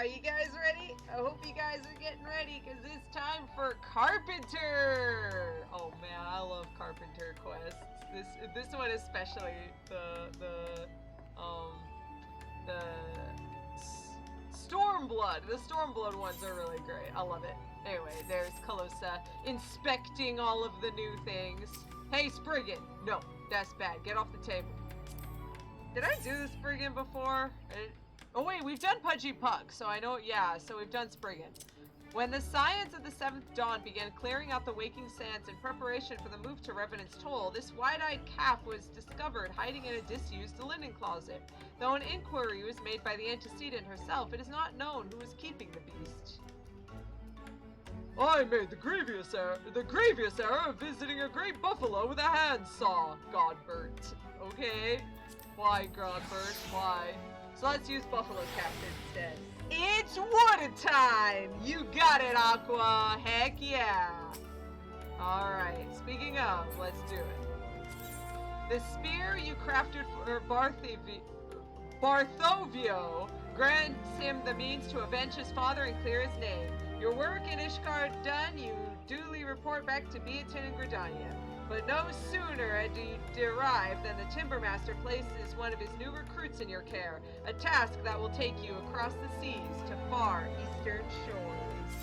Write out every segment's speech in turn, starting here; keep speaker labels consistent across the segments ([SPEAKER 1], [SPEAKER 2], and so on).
[SPEAKER 1] Are you guys ready? I hope you guys are getting ready because it's time for Carpenter. Oh man, I love Carpenter quests. This one especially, the Stormblood. The Stormblood ones are really great. I love it. Anyway, there's Calosa inspecting all of the new things. Hey, Spriggan. No, that's bad. Get off the table. Did I do the Spriggan before? Oh wait, we've done Pudgy Puck, so I know, yeah, so we've done Spriggan. When the Scions of the Seventh Dawn began clearing out the waking sands in preparation for the move to Revenant's Toll, this wide-eyed calf was discovered hiding in a disused linen closet. Though an inquiry was made by the antecedent herself, it is not known who was keeping the beast. I made the grievous error of visiting a great buffalo with a handsaw, Godbert. Okay. Why, Godbert? Why? So let's use Buffalo Captain instead. It's water time! You got it, Aqua! Heck yeah! Alright, speaking of, let's do it. The spear you crafted for Barthovio grants him the means to avenge his father and clear his name. Your work in Ishgard done, you duly report back to Beatin and Gridania. But no sooner had you arrived than the Timbermaster places one of his new recruits in your care, a task that will take you across the seas to far eastern shores.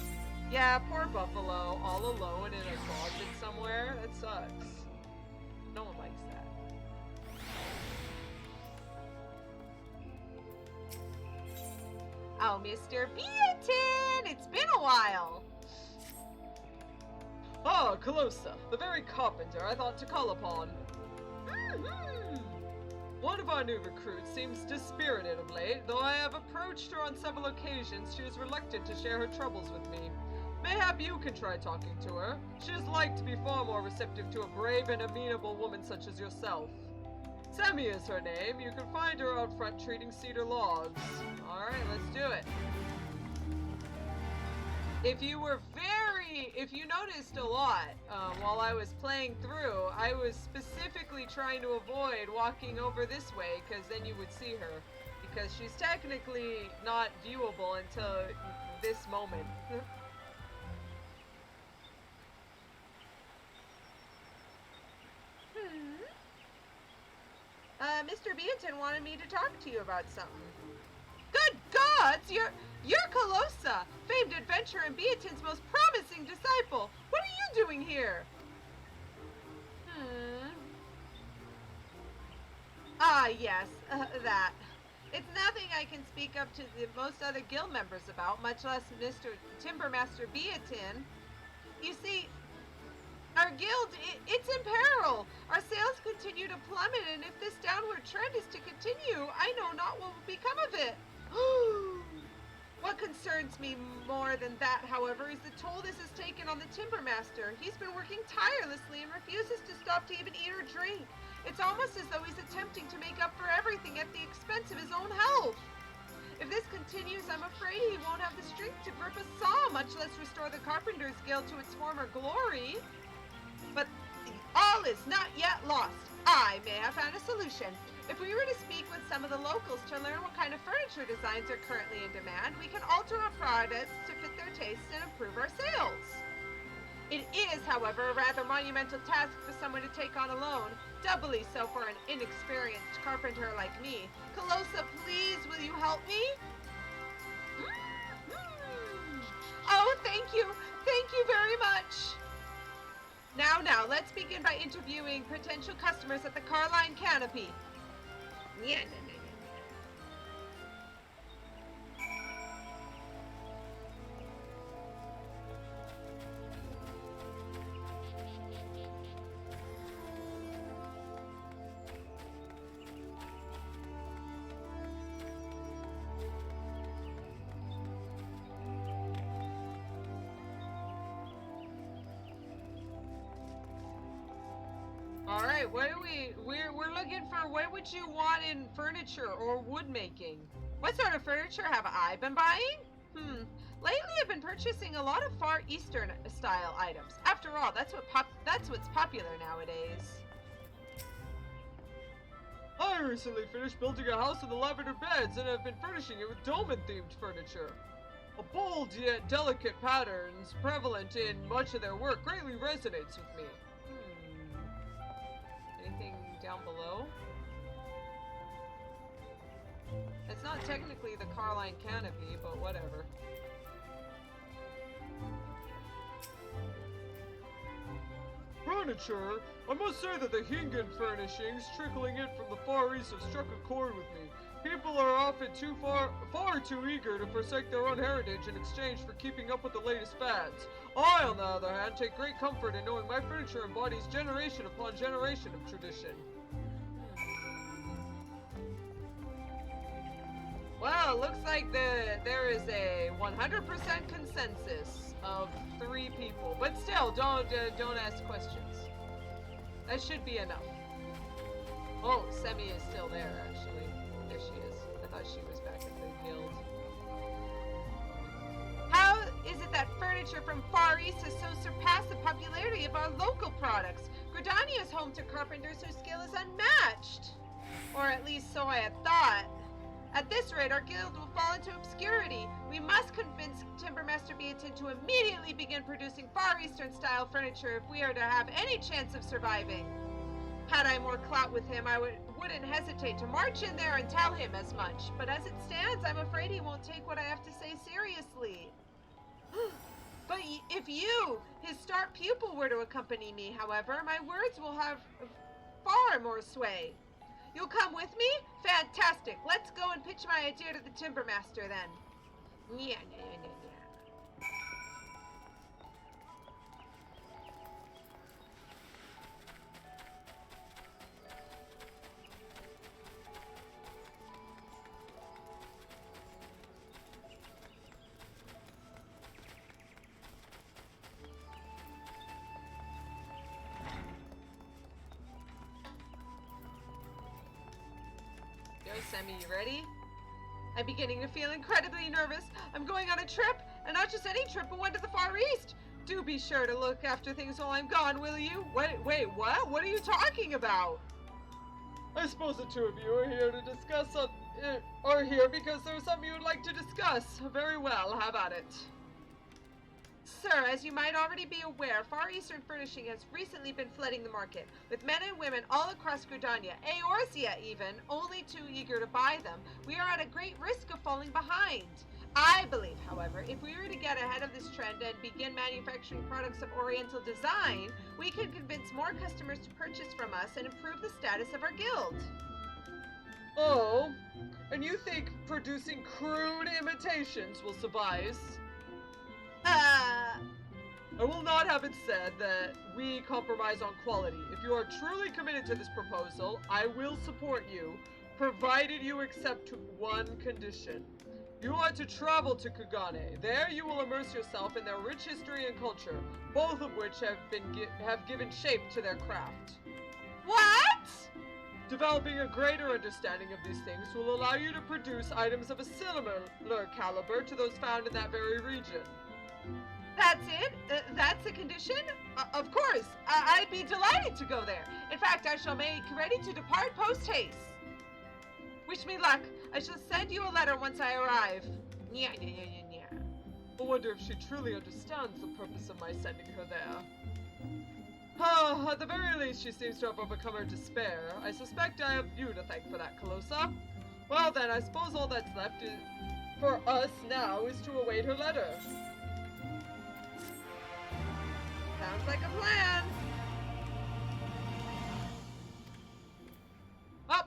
[SPEAKER 1] Yeah, poor Buffalo, all alone in a closet somewhere. That sucks. No one likes that. Oh, Mr. Beatin! It's been a while! Ah, Calosa, the very carpenter I thought to call upon. One of our new recruits seems dispirited of late, though I have approached her on several occasions. She is reluctant to share her troubles with me. Mayhap you can try talking to her. She is like to be far more receptive to a brave and amenable woman such as yourself. Sammy is her name. You can find her out front treating cedar logs. Alright, let's do it. If you noticed a lot while I was playing through, I was specifically trying to avoid walking over this way because then you would see her. Because she's technically not viewable until this moment. Mr. Beatin wanted me to talk to you about something. Good gods! You're Calosa, famed adventurer and Beatin's most promising disciple. What are you doing here? Ah, yes, that. It's nothing I can speak up to most other guild members about, much less Mr. Timbermaster Beatin. You see, our guild, it's in peril. Our sales continue to plummet, and if this downward trend is to continue, I know not what will become of it. What concerns me more than that, however, is the toll this has taken on the Timbermaster. He's been working tirelessly and refuses to stop to even eat or drink. It's almost as though he's attempting to make up for everything at the expense of his own health. If this continues, I'm afraid he won't have the strength to grip a saw, much less restore the Carpenters Guild to its former glory. But all is not yet lost. I may have found a solution. If we were to speak with some of the locals to learn what kind of furniture designs are currently in demand, we can alter our products to fit their tastes and improve our sales. It is, however, a rather monumental task for someone to take on alone, doubly so for an inexperienced carpenter like me. Calosa, please, will you help me? Oh, thank you. Thank you very much. Now, let's begin by interviewing potential customers at the Carline Canopy. Yeah. Alright, what do we're looking for, what would you want in furniture or wood making? What sort of furniture have I been buying? Lately I've been purchasing a lot of Far Eastern style items. After all, that's what's popular nowadays. I recently finished building a house in the lavender beds and have been furnishing it with dolmen-themed furniture.
[SPEAKER 2] A bold yet delicate patterns prevalent in much of their work greatly resonates with me.
[SPEAKER 1] Anything down below? It's not technically the Carline canopy, but whatever.
[SPEAKER 2] Furniture? I must say that the Kugane furnishings trickling in from the Far East have struck a chord with me. People are often far too eager to forsake their own heritage in exchange for keeping up with the latest fads. I, on the other hand, take great comfort in knowing my furniture embodies generation upon generation of tradition.
[SPEAKER 1] Well, it looks like there is a 100% consensus of 3 people, but still, don't ask questions. That should be enough. Oh, Semi is still there, actually. There she is. I thought she was back at the guild. How is it that furniture from Far East has so surpassed the popularity of our local products? Gridania is home to carpenters whose skill is unmatched. Or at least so I had thought. At this rate, our guild will fall into obscurity. We must convince Timbermaster Beatin to immediately begin producing Far Eastern-style furniture if we are to have any chance of surviving. Had I more clout with him, I wouldn't hesitate to march in there and tell him as much. But as it stands, I'm afraid he won't take what I have to say seriously. But if you, his star pupil, were to accompany me, however, my words will have far more sway. You'll come with me? Fantastic. Let's go and pitch my idea to the Timbermaster then. Yeah. Semi, you ready? I'm beginning to feel incredibly nervous. I'm going on a trip, and not just any trip, but one to the Far East. Do be sure to look after things while I'm gone, will you? Wait, what? What are you talking about?
[SPEAKER 2] I suppose the two of you are here to discuss are here because there's something you would like to discuss. Very well, have at it.
[SPEAKER 1] Sir, as you might already be aware, Far Eastern furnishing has recently been flooding the market, with men and women all across Gridania, Eorzea even, only too eager to buy them. We are at a great risk of falling behind. I believe, however, if we were to get ahead of this trend and begin manufacturing products of Oriental design, we could convince more customers to purchase from us and improve the status of our guild.
[SPEAKER 2] Oh, and you think producing crude imitations will suffice? I will not have it said that we compromise on quality. If you are truly committed to this proposal, I will support you, provided you accept one condition. You are to travel to Kugane. There you will immerse yourself in their rich history and culture, both of which have given shape to their craft.
[SPEAKER 1] What?
[SPEAKER 2] Developing a greater understanding of these things will allow you to produce items of a similar caliber to those found in that very region.
[SPEAKER 1] That's it? That's the condition? Of course. I'd be delighted to go there. In fact, I shall make ready to depart post-haste. Wish me luck. I shall send you a letter once I arrive. Yeah.
[SPEAKER 2] I wonder if she truly understands the purpose of my sending her there. At the very least, she seems to have overcome her despair. I suspect I have you to thank for that, Calosa. Well then, I suppose all that's left for us now is to await her letter.
[SPEAKER 1] Sounds like a plan. Oh!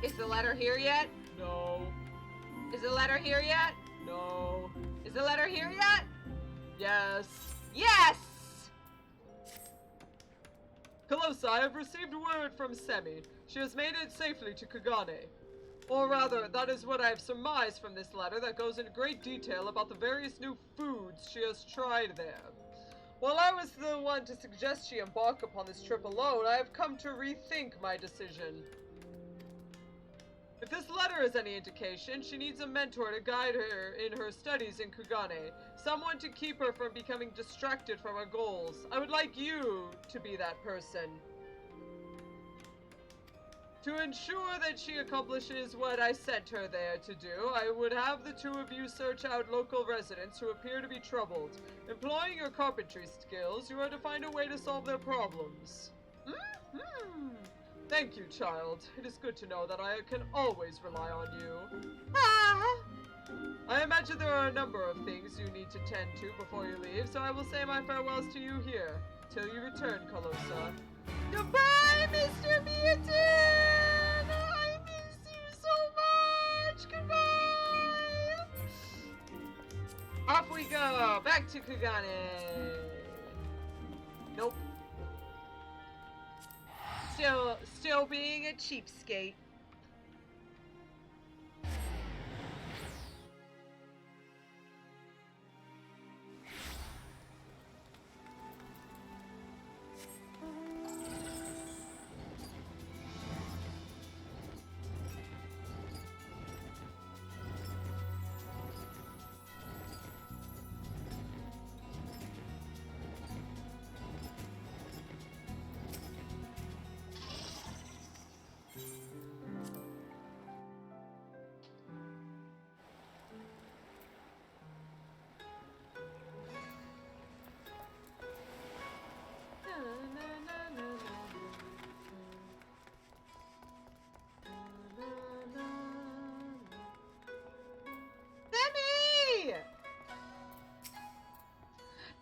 [SPEAKER 1] Is the letter here yet?
[SPEAKER 2] No.
[SPEAKER 1] Is the letter here yet?
[SPEAKER 2] No.
[SPEAKER 1] Is the letter here yet?
[SPEAKER 2] Yes.
[SPEAKER 1] Yes!
[SPEAKER 2] Calosa, I have received word from Semi. She has made it safely to Kugane. Or rather, that is what I have surmised from this letter that goes into great detail about the various new foods she has tried there. While I was the one to suggest she embark upon this trip alone, I have come to rethink my decision. If this letter is any indication, she needs a mentor to guide her in her studies in Kugane, someone to keep her from becoming distracted from her goals. I would like you to be that person. To ensure that she accomplishes what I sent her there to do, I would have the two of you search out local residents who appear to be troubled. Employing your carpentry skills, you are to find a way to solve their problems.
[SPEAKER 1] Mm-hmm.
[SPEAKER 2] Thank you, child. It is good to know that I can always rely on you.
[SPEAKER 1] Ah!
[SPEAKER 2] I imagine there are a number of things you need to tend to before you leave, so I will say my farewells to you here. Till you return, Calosa.
[SPEAKER 1] Goodbye, Mr. Beatin! I miss you so much! Goodbye!
[SPEAKER 2] Off we go! Back to Kugane! Nope. Still being a cheapskate.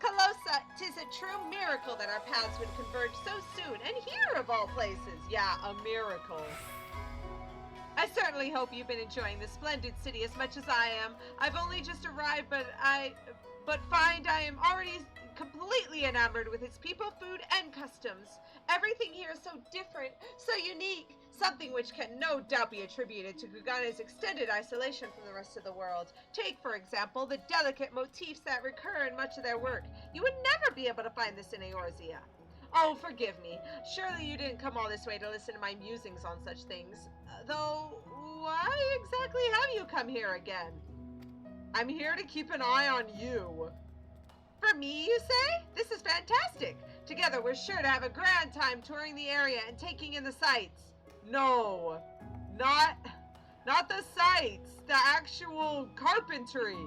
[SPEAKER 1] Calosa, 'tis a true miracle that our paths would converge so soon, and here of all places.
[SPEAKER 2] Yeah, a miracle.
[SPEAKER 1] I certainly hope you've been enjoying this splendid city as much as I am. I've only just arrived, but find I am already completely enamored with its people, food, and customs. Everything here is so different, so unique, something which can no doubt be attributed to Kugane's extended isolation from the rest of the world. Take, for example, the delicate motifs that recur in much of their work. You would never be able to find this in Eorzea. Oh, forgive me. Surely you didn't come all this way to listen to my musings on such things. Though, why exactly have you come here again?
[SPEAKER 2] I'm here to keep an eye on you.
[SPEAKER 1] For me, you say? This is fantastic. Together, we're sure to have a grand time touring the area and taking in the sights.
[SPEAKER 2] No, not the sights, the actual carpentry.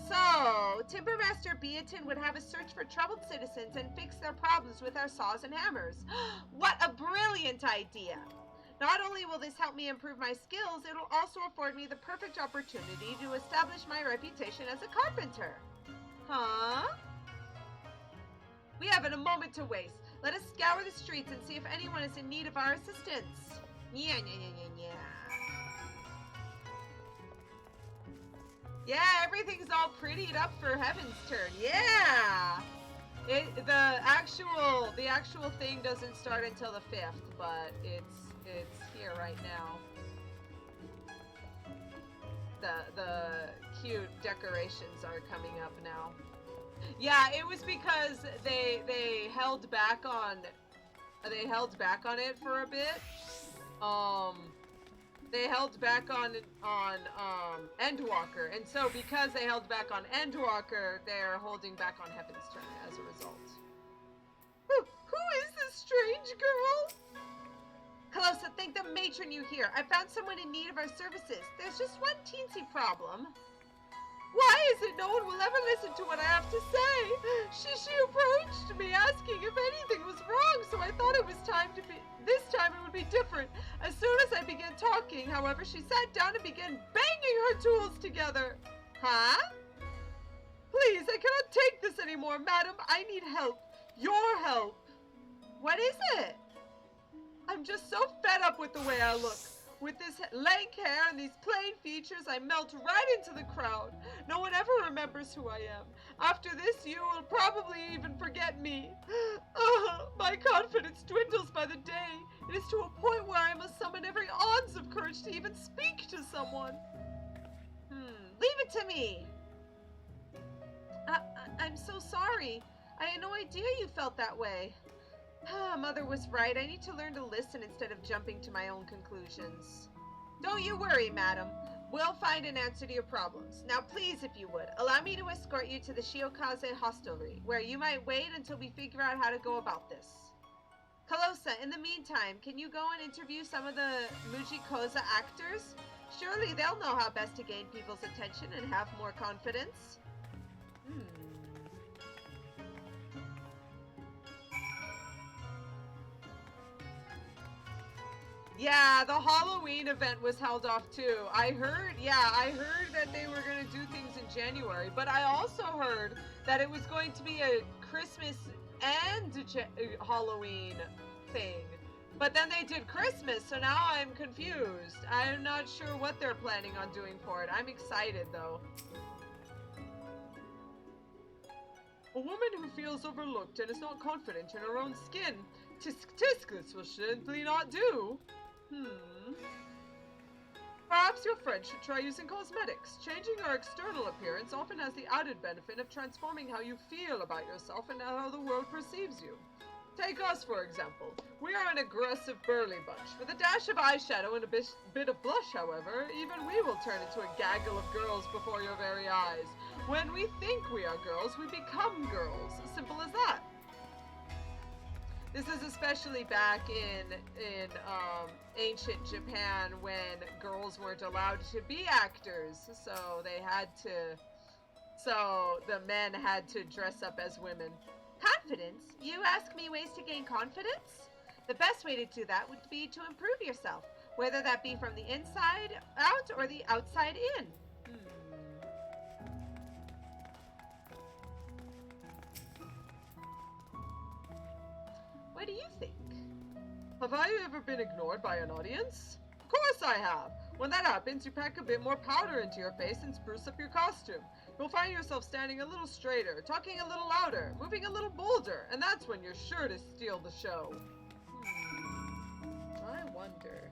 [SPEAKER 1] So, Timbermaster Beatin would have us search for troubled citizens and fix their problems with our saws and hammers. What a brilliant idea! Not only will this help me improve my skills, it'll also afford me the perfect opportunity to establish my reputation as a carpenter. Huh? We haven't a moment to waste. Let us scour the streets and see if anyone is in need of our assistance. Yeah. Yeah, everything's all prettied up for Heaven's Turn. Yeah! The actual thing doesn't start until the 5th, but it's here right now. The cute decorations are coming up now. Yeah, it was because they held back on it for a bit. They held back on Endwalker, and so because they held back on Endwalker, they're holding back on Heaven's Turn as a result. Who is this strange girl? Calosa, thank the matron you hear. I found someone in need of our services. There's just one teensy problem. Why is it no one will ever listen to what I have to say? She approached me asking if anything was wrong, so I thought it was this time it would be different. As soon as I began talking, however, she sat down and began banging her tools together. Huh? Please, I cannot take this anymore, madam. I need help. Your help. What is it? I'm just so fed up with the way I look. With this lank hair and these plain features, I melt right into the crowd. No one ever remembers who I am. After this, you will probably even forget me. My confidence dwindles by the day. It is to a point where I must summon every ounce of courage to even speak to someone. Leave it to me. I'm so sorry. I had no idea you felt that way. Mother was right. I need to learn to listen instead of jumping to my own conclusions. Don't you worry, madam. We'll find an answer to your problems. Now, please, if you would, allow me to escort you to the Shiokaze hostelry, where you might wait until we figure out how to go about this. Calosa, Calosa, in the meantime, can you go and interview some of the Mujikoza actors? Surely they'll know how best to gain people's attention and have more confidence. Yeah, the Halloween event was held off too. I heard that they were going to do things in January, but I also heard that it was going to be a Christmas and Halloween thing. But then they did Christmas, so now I'm confused. I'm not sure what they're planning on doing for it. I'm excited though. A woman who feels overlooked and is not confident in her own skin. Tisk tisk, this will simply not do. Perhaps your friend should try using cosmetics. Changing your external appearance often has the added benefit of transforming how you feel about yourself and how the world perceives you. Take us, for example. We are an aggressive, burly bunch. With a dash of eyeshadow and a bit of blush, however, even we will turn into a gaggle of girls before your very eyes. When we think we are girls, we become girls. Simple as that. This is especially back in ancient Japan when girls weren't allowed to be actors, so the men had to dress up as women. Confidence? You ask me ways to gain confidence? The best way to do that would be to improve yourself, whether that be from the inside out or the outside in. What do you think?
[SPEAKER 2] Have I ever been ignored by an audience? Of course I have. When that happens, you pack a bit more powder into your face and spruce up your costume. You'll find yourself standing a little straighter, talking a little louder, moving a little bolder, and that's when you're sure to steal the show. I wonder.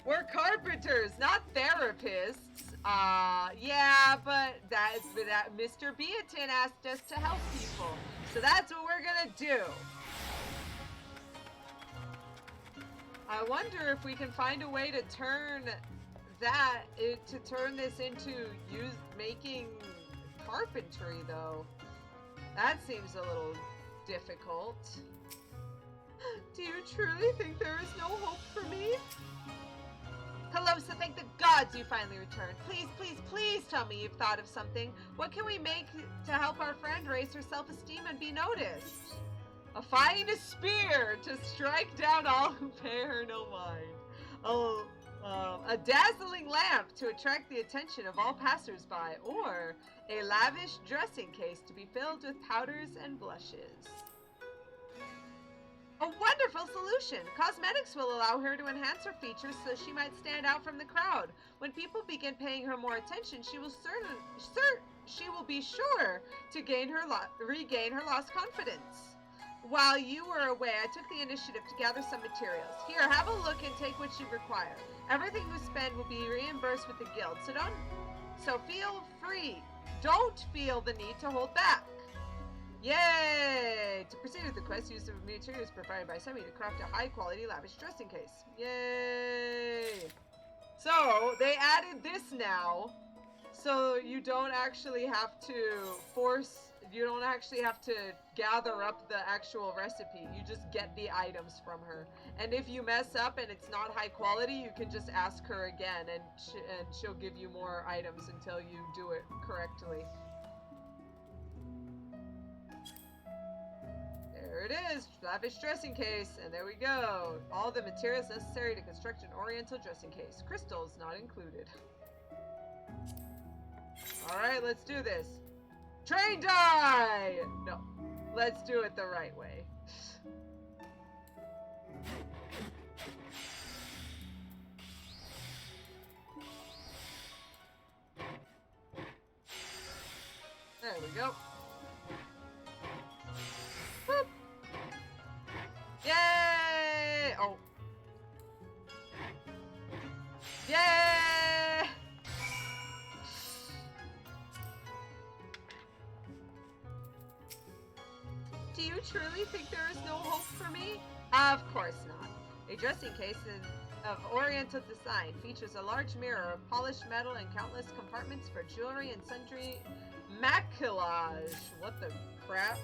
[SPEAKER 2] We're carpenters, not therapists. Yeah, but that Mr. Beatin asked us to help people, so that's what we're gonna do. I wonder if we can find a way to turn this into making carpentry, though. That seems a little difficult. Do you truly think there is no hope for me?
[SPEAKER 1] Calosa, thank the gods you finally returned. Please, please, please tell me you've thought of something. What can we make to help our friend raise her self-esteem and be noticed?
[SPEAKER 2] A fine spear to strike down all who pay her no mind. A dazzling lamp to attract the attention of all passers-by, or a lavish dressing case to be filled with powders and blushes.
[SPEAKER 1] A wonderful solution! Cosmetics will allow her to enhance her features so she might stand out from the crowd. When people begin paying her more attention, she will be sure to regain her lost confidence. While you were away, I took the initiative to gather some materials. Here, have a look and take what you require. Everything you spend will be reimbursed with the guild, so feel free. Don't feel the need to hold back. Yay! To proceed with the quest, use the materials provided by Semi to craft a high-quality, lavish dressing case. Yay! So, they added this now, so you don't actually have to gather up the actual recipe. You just get the items from her. And if you mess up and it's not high quality, you can just ask her again, and she'll give you more items until you do it correctly. There it is, lavish dressing case, and there we go. All the materials necessary to construct an oriental dressing case. Crystals not included. Alright, let's do this. Train die! No, let's do it the right way. There we go. Boop. Yay! Oh. Yay! Do you truly think there is no hope for me? Of course not. A dressing case of oriental design features a large mirror of polished metal and countless compartments for jewelry and sundry maquillage. What the crap?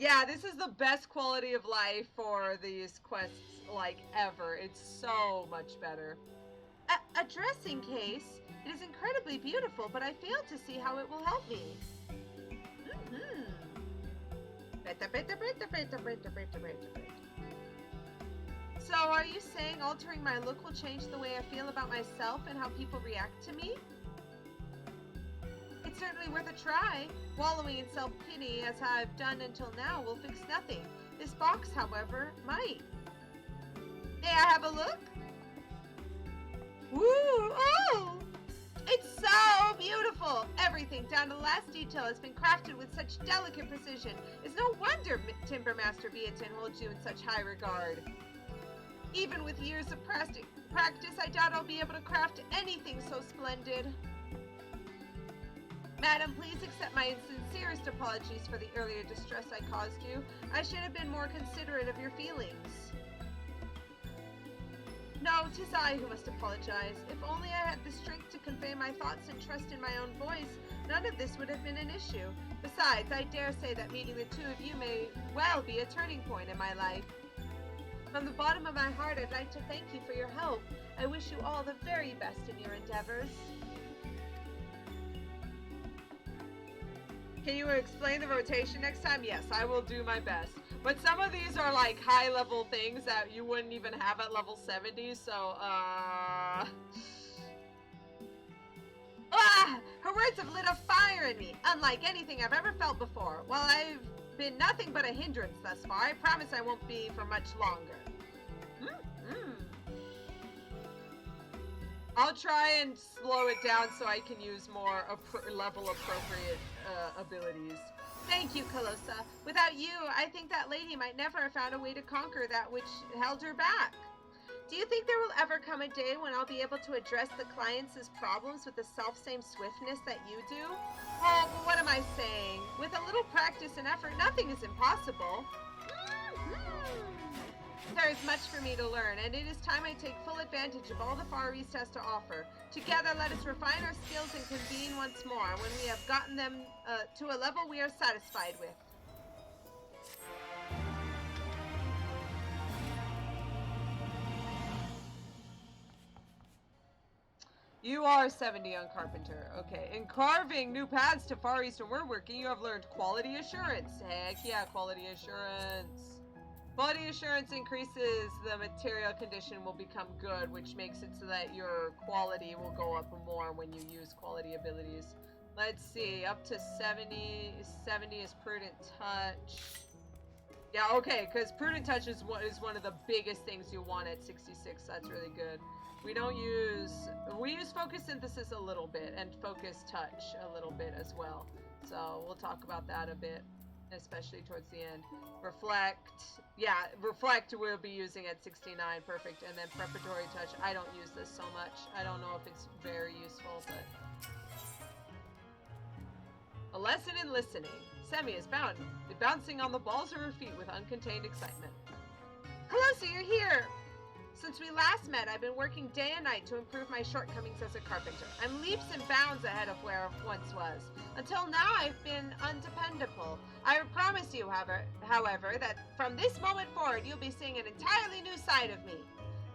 [SPEAKER 2] Yeah, this is the best quality of life for these quests, like, ever. It's so much better.
[SPEAKER 1] A dressing case? It is incredibly beautiful, but I fail to see how it will help me. So, are you saying altering my look will change the way I feel about myself and how people react to me? It's certainly worth a try. Wallowing in self-pity, as I've done until now, will fix nothing. This box, however, might. May I have a look? Woo! Oh! It's so beautiful! Everything, down to the last detail, has been crafted with such delicate precision. It's no wonder Timber Master Beatin holds you in such high regard. Even with years of practice, I doubt I'll be able to craft anything so splendid. Madam, please accept my sincerest apologies for the earlier distress I caused you. I should have been more considerate of your feelings. No, 'tis I who must apologize. If only I had the strength to convey my thoughts and trust in my own voice, none of this would have been an issue. Besides, I dare say that meeting the two of you may well be a turning point in my life. From the bottom of my heart, I'd like to thank you for your help. I wish you all the very best in your endeavors.
[SPEAKER 2] Can you explain the rotation next time? Yes, I will do my best. But some of these are like high-level things that you wouldn't even have at level 70, so,
[SPEAKER 1] Her words have lit a fire in me, unlike anything I've ever felt before. While I've been nothing but a hindrance thus far, I promise I won't be for much longer.
[SPEAKER 2] I'll try and slow it down so I can use more level-appropriate abilities.
[SPEAKER 1] Thank you, Calosa. Without you, I think that lady might never have found a way to conquer that which held her back. Do you think there will ever come a day when I'll be able to address the clients' problems with the self-same swiftness that you do? Oh, but what am I saying? With a little practice and effort, nothing is impossible. There is much for me to learn, and it is time I take full advantage of all the Far East has to offer. Together, let us refine our skills and convene once more when we have gotten them to a level we are satisfied with.
[SPEAKER 2] You are 70 on Carpenter. Okay. In carving new paths to Far Eastern woodworking, you have learned quality assurance. Heck yeah, quality assurance. Quality assurance increases the material condition will become good, which makes it so that your quality will go up more when you use quality abilities. Let's see, up to 70. 70 is Prudent Touch. Yeah, okay, because Prudent Touch is one of the biggest things you want at 66. That's really good. We use Focus Synthesis a little bit, and Focus Touch a little bit as well. So we'll talk about that a bit, especially towards the end. Reflect. Yeah, Reflect we'll be using at 69. Perfect. And then Preparatory Touch. I don't use this so much. I don't know if it's very useful, but... A lesson in listening. Semi is bouncing on the balls of her feet with uncontained excitement.
[SPEAKER 1] Calosa, you're here! Since we last met, I've been working day and night to improve my shortcomings as a carpenter. I'm leaps and bounds ahead of where I once was. Until now, I've been undependable. I promise you, however, that from this moment forward, you'll be seeing an entirely new side of me.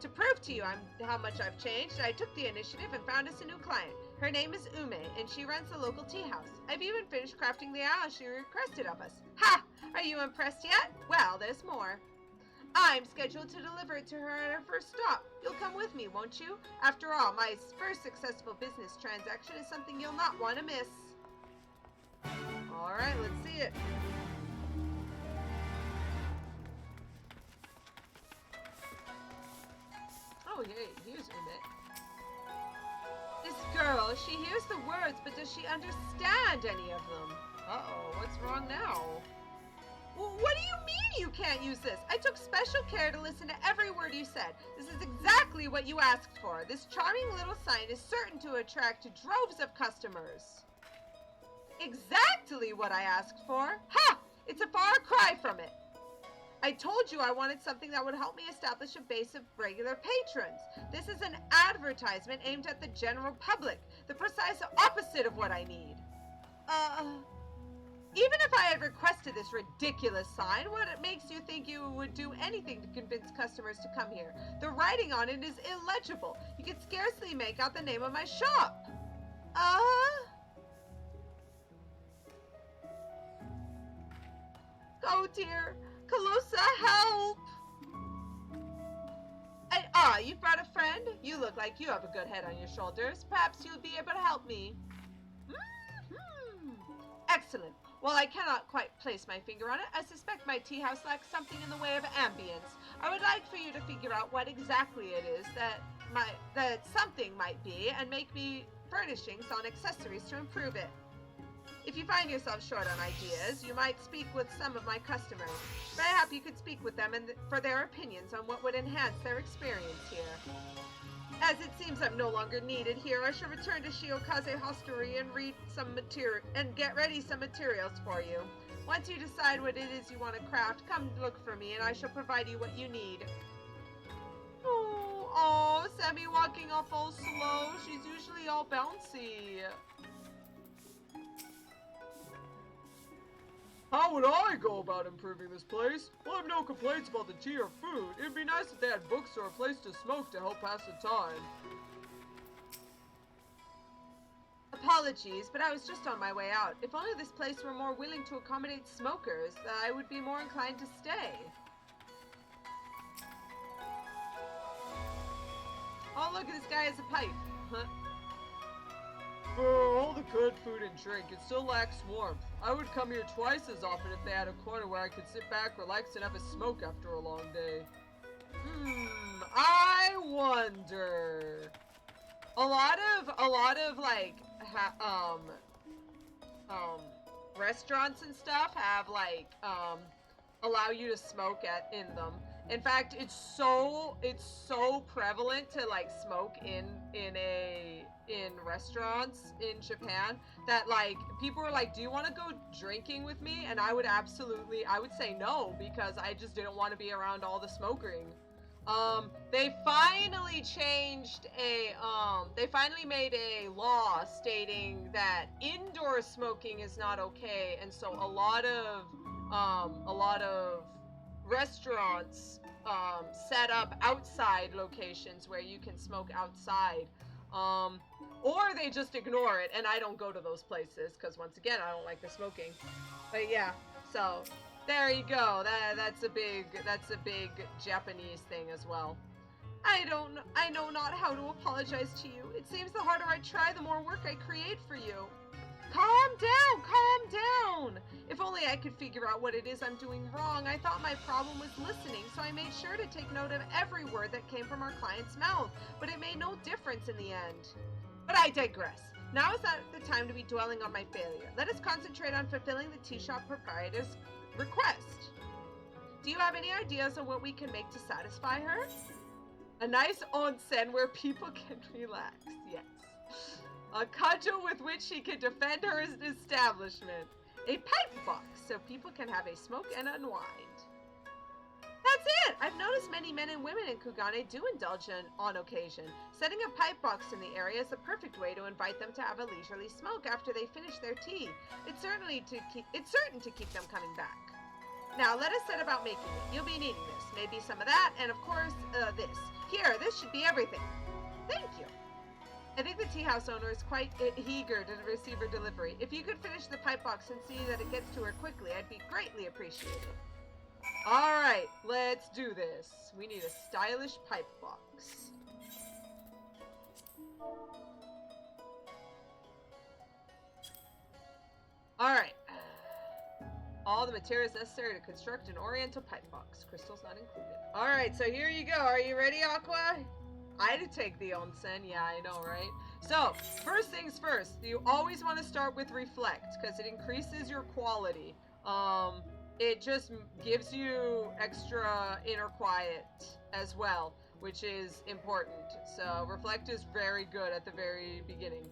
[SPEAKER 1] To prove to you how much I've changed, I took the initiative and found us a new client. Her name is Ume, and she runs the local tea house. I've even finished crafting the owl she requested of us. Ha! Are you impressed yet? Well, there's more. I'm scheduled to deliver it to her at her first stop. You'll come with me, won't you? After all, my first successful business transaction is something you'll not want to miss.
[SPEAKER 2] Alright, let's see it. Oh, hey, here's Ume.
[SPEAKER 1] This girl, she hears the words, but does she understand any of them?
[SPEAKER 2] Uh-oh, what's wrong now?
[SPEAKER 1] What do you mean you can't use this? I took special care to listen to every word you said. This is exactly what you asked for. This charming little sign is certain to attract droves of customers. Exactly what I asked for. Ha! It's a far cry from it. I told you I wanted something that would help me establish a base of regular patrons. This is an advertisement aimed at the general public. The precise opposite of what I need. Even if I had requested this ridiculous sign, what makes you think you would do anything to convince customers to come here? The writing on it is illegible. You can scarcely make out the name of my shop. Oh dear. Calosa, help! You've brought a friend? You look like you have a good head on your shoulders. Perhaps you'll be able to help me. Excellent. While I cannot quite place my finger on it, I suspect my tea house lacks something in the way of ambience. I would like for you to figure out what exactly it is that something might be, and make me furnishings on accessories to improve it. If you find yourself short on ideas, you might speak with some of my customers. Perhaps you could speak with them for their opinions on what would enhance their experience here. As it seems I'm no longer needed here, I shall return to Shiokaze Hostelry and get ready some materials for you. Once you decide what it is you want to craft, come look for me and I shall provide you what you need. Oh, Sammy walking off all slow. She's usually all bouncy.
[SPEAKER 2] How would I go about improving this place? Well, I have no complaints about the tea or food. It'd be nice if they had books or a place to smoke to help pass the time.
[SPEAKER 1] Apologies, but I was just on my way out. If only this place were more willing to accommodate smokers, I would be more inclined to stay. Oh, look, this guy has a pipe. Huh?
[SPEAKER 2] For all the good food and drink, it still lacks warmth. I would come here twice as often if they had a corner where I could sit back, relax, and have a smoke after a long day.
[SPEAKER 1] I wonder. A lot of like restaurants and stuff have like allow you to smoke in them. In fact, it's so prevalent to like smoke in restaurants in Japan that like people are like, do you want to go drinking with me? And I would say no, because I just didn't want to be around all the smoking. They finally made a law stating that indoor smoking is not okay, and so a lot of restaurants set up outside locations where you can smoke outside, or they just ignore it, and I don't go to those places because once again I don't like the smoking. But yeah, so there you go. That's a big Japanese thing as well. I know not how to apologize to you. It seems the harder I try, the more work I create for you. Calm down! If only I could figure out what it is I'm doing wrong. I thought my problem was listening, so I made sure to take note of every word that came from our client's mouth, but it made no difference in the end. But I digress. Now is not the time to be dwelling on my failure. Let us concentrate on fulfilling the tea shop proprietor's request. Do you have any ideas on what we can make to satisfy her? A nice onsen where people can relax, yes. A cudgel with which she can defend her establishment. A pipe box so people can have a smoke and unwind. That's it! I've noticed many men and women in Kugane do indulge on occasion. Setting a pipe box in the area is the perfect way to invite them to have a leisurely smoke after they finish their tea. It's certain to keep them coming back. Now let us set about making it. You'll be needing this. Maybe some of that, and of course, this. Here, this should be everything. Thank you. I think the tea house owner is quite eager to receive her delivery. If you could finish the pipe box and see that it gets to her quickly, I'd be greatly appreciated. Alright, let's do this. We need a stylish pipe box. Alright. All the materials necessary to construct an oriental pipe box. Crystals not included. Alright, so here you go. Are you ready, Aqua? I'd take the onsen. Yeah, I know, right? So, first things first. You always want to start with reflect, because it increases your quality. It just gives you extra inner quiet as well, which is important. So, reflect is very good at the very beginning.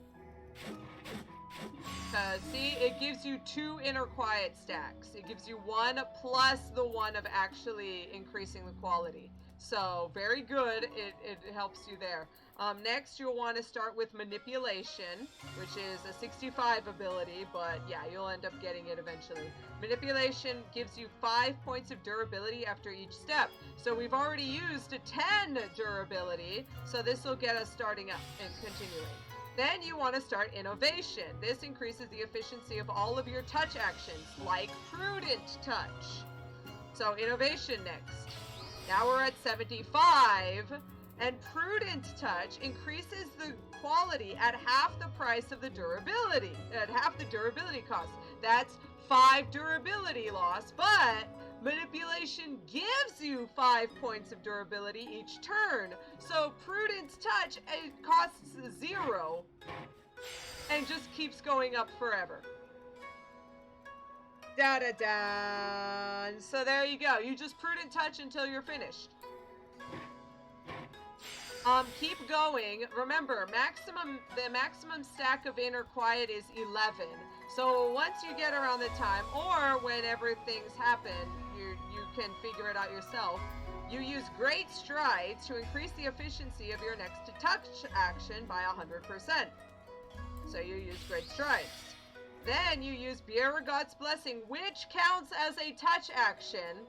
[SPEAKER 1] See, it gives you 2 inner quiet stacks. It gives you 1 plus the 1 of actually increasing the quality.
[SPEAKER 2] So, very good. It helps you there. Next, you'll want to start with Manipulation, which is a 65 ability, but yeah, you'll end up getting it eventually. Manipulation gives you 5 points of durability after each step. So we've already used a 10 durability, so this will get us starting up and continuing. Then you want to start Innovation. This increases the efficiency of all of your touch actions, like Prudent Touch. So Innovation next. Now we're at 75. And Prudent Touch increases the quality at half the price of the durability, at half the durability cost. That's 5 durability loss, but Manipulation gives you 5 points of durability each turn. So Prudent Touch, it costs 0 and just keeps going up forever. Da-da-da. So there you go. You just Prudent Touch until you're finished. Keep going. Remember, the maximum stack of Inner Quiet is 11. So once you get around the time, or whenever things happen, you can figure it out yourself. You use Great Strides to increase the efficiency of your next touch action by 100%. So you use Great Strides. Then you use Bierregot's Blessing, which counts as a touch action.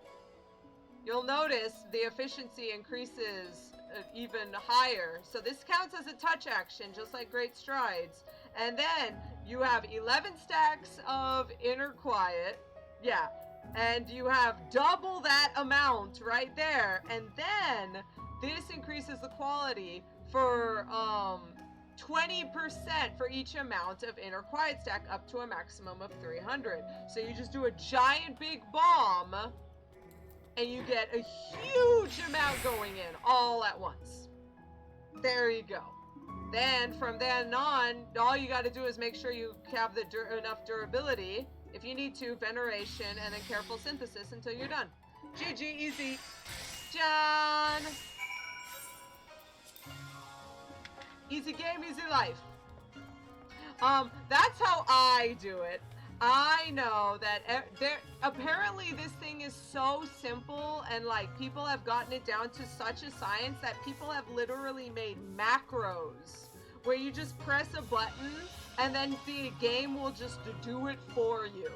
[SPEAKER 2] You'll notice the efficiency increases even higher. So this counts as a touch action, just like Great Strides. And then you have 11 stacks of Inner Quiet. Yeah. And you have double that amount right there. And then this increases the quality for 20% for each amount of Inner Quiet stack up to a maximum of 300. So you just do a giant big bomb and you get a huge amount going in all at once. There you go. Then from then on, all you got to do is make sure you have enough durability. If you need to, Veneration, and then Careful Synthesis until you're done. GG, easy. John. Easy game, easy life. That's how I do it. I know that apparently this thing is so simple, and like people have gotten it down to such a science that people have literally made macros where you just press a button and then the game will just do it for you.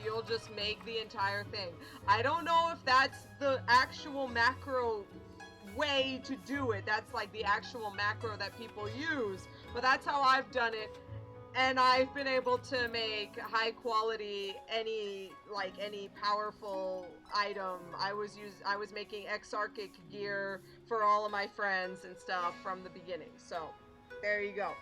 [SPEAKER 2] You'll just make the entire thing. I don't know if that's the actual macro way to do it. That's like the actual macro that people use, but that's how I've done it. And I've been able to make high quality any powerful item. I was making Exarchic gear for all of my friends and stuff from the beginning. So there you go.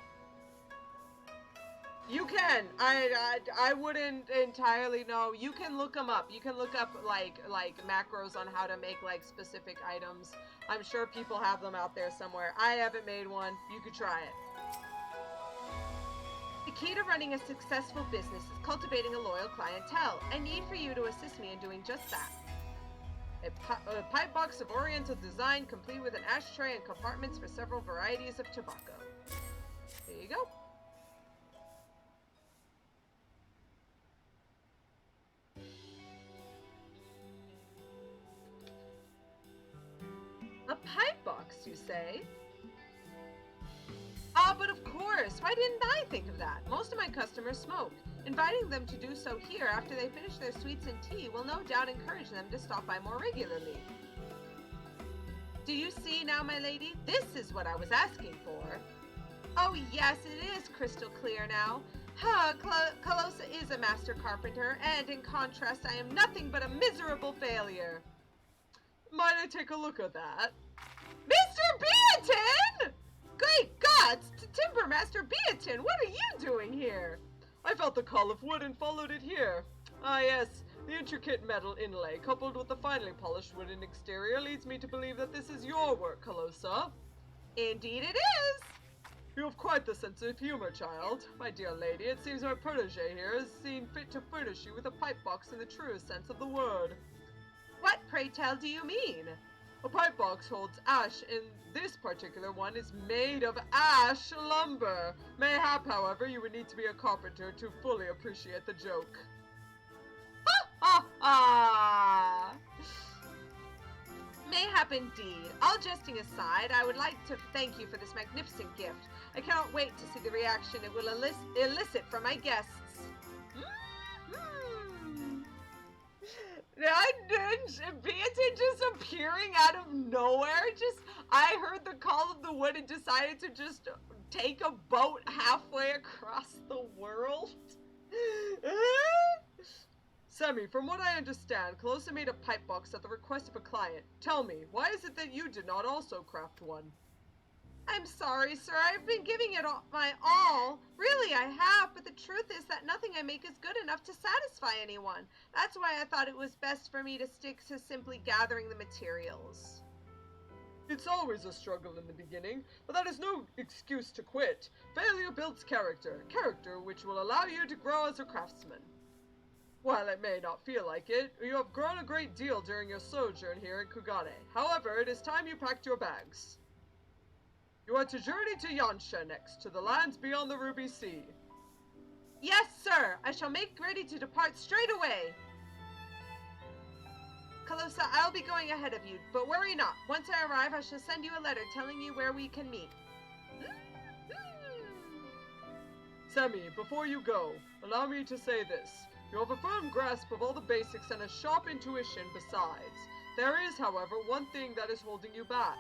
[SPEAKER 2] You can. I wouldn't entirely know. You can look them up. You can look up like macros on how to make like specific items. I'm sure people have them out there somewhere. I haven't made one. You could try it. The key to running a successful business is cultivating a loyal clientele. I need for you to assist me in doing just that. A pipe box of oriental design, complete with an ashtray and compartments for several varieties of tobacco. There you go. A pipe box, you say? Ah, but of course! Why didn't I think of that? Most of my customers smoke. Inviting them to do so here after they finish their sweets and tea will no doubt encourage them to stop by more regularly. Do you see now, my lady? This is what I was asking for. Oh yes, it is crystal clear now. Calosa is a master carpenter, and in contrast, I am nothing but a miserable failure. Might I take a look at that?
[SPEAKER 1] Mr. Beatin! Great gods! Timber Master Beatin, what are you doing here?
[SPEAKER 2] I felt the call of wood and followed it here. Ah yes, the intricate metal inlay coupled with the finely polished wooden exterior leads me to believe that this is your work, Calosa.
[SPEAKER 1] Indeed it is!
[SPEAKER 2] You have quite the sense of humor, child. My dear lady, it seems my protege here has seen fit to furnish you with a pipe box in the truest sense of the word.
[SPEAKER 1] What, pray tell, do you mean?
[SPEAKER 2] A pipe box holds ash, and this particular one is made of ash lumber. Mayhap, however, you would need to be a carpenter to fully appreciate the joke.
[SPEAKER 1] Ha ha ha! Mayhap have indeed. All jesting aside, I would like to thank you for this magnificent gift. I cannot wait to see the reaction it will elicit from my guests. Beatin just appearing out of nowhere. I heard the call of the wood and decided to just take a boat halfway across the world.
[SPEAKER 2] Semi, from what I understand, Calosa made a pipe box at the request of a client. Tell me, why is it that you did not also craft one?
[SPEAKER 1] I'm sorry, sir. I've been giving it my all. Really, I have, but the truth is that nothing I make is good enough to satisfy anyone. That's why I thought it was best for me to stick to simply gathering the materials.
[SPEAKER 2] It's always a struggle in the beginning, but that is no excuse to quit. Failure builds character which will allow you to grow as a craftsman. While it may not feel like it, you have grown a great deal during your sojourn here in Kugane. However, it is time you packed your bags. You are to journey to Yansha next, to the lands beyond the Ruby Sea.
[SPEAKER 1] Yes, sir. I shall make ready to depart straight away. Calosa, I'll be going ahead of you, but worry not. Once I arrive, I shall send you a letter telling you where we can meet.
[SPEAKER 2] Semi, before you go, allow me to say this. You have a firm grasp of all the basics and a sharp intuition besides. There is, however, one thing that is holding you back.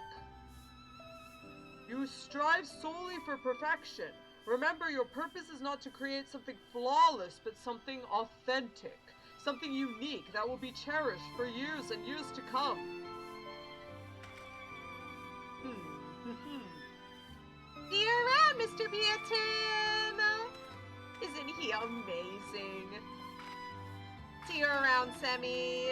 [SPEAKER 2] You strive solely for perfection. Remember, your purpose is not to create something flawless, but something authentic. Something unique that will be cherished for years and years to come.
[SPEAKER 1] See you around, Mr. Beatin! Isn't he amazing? See you around, Semi.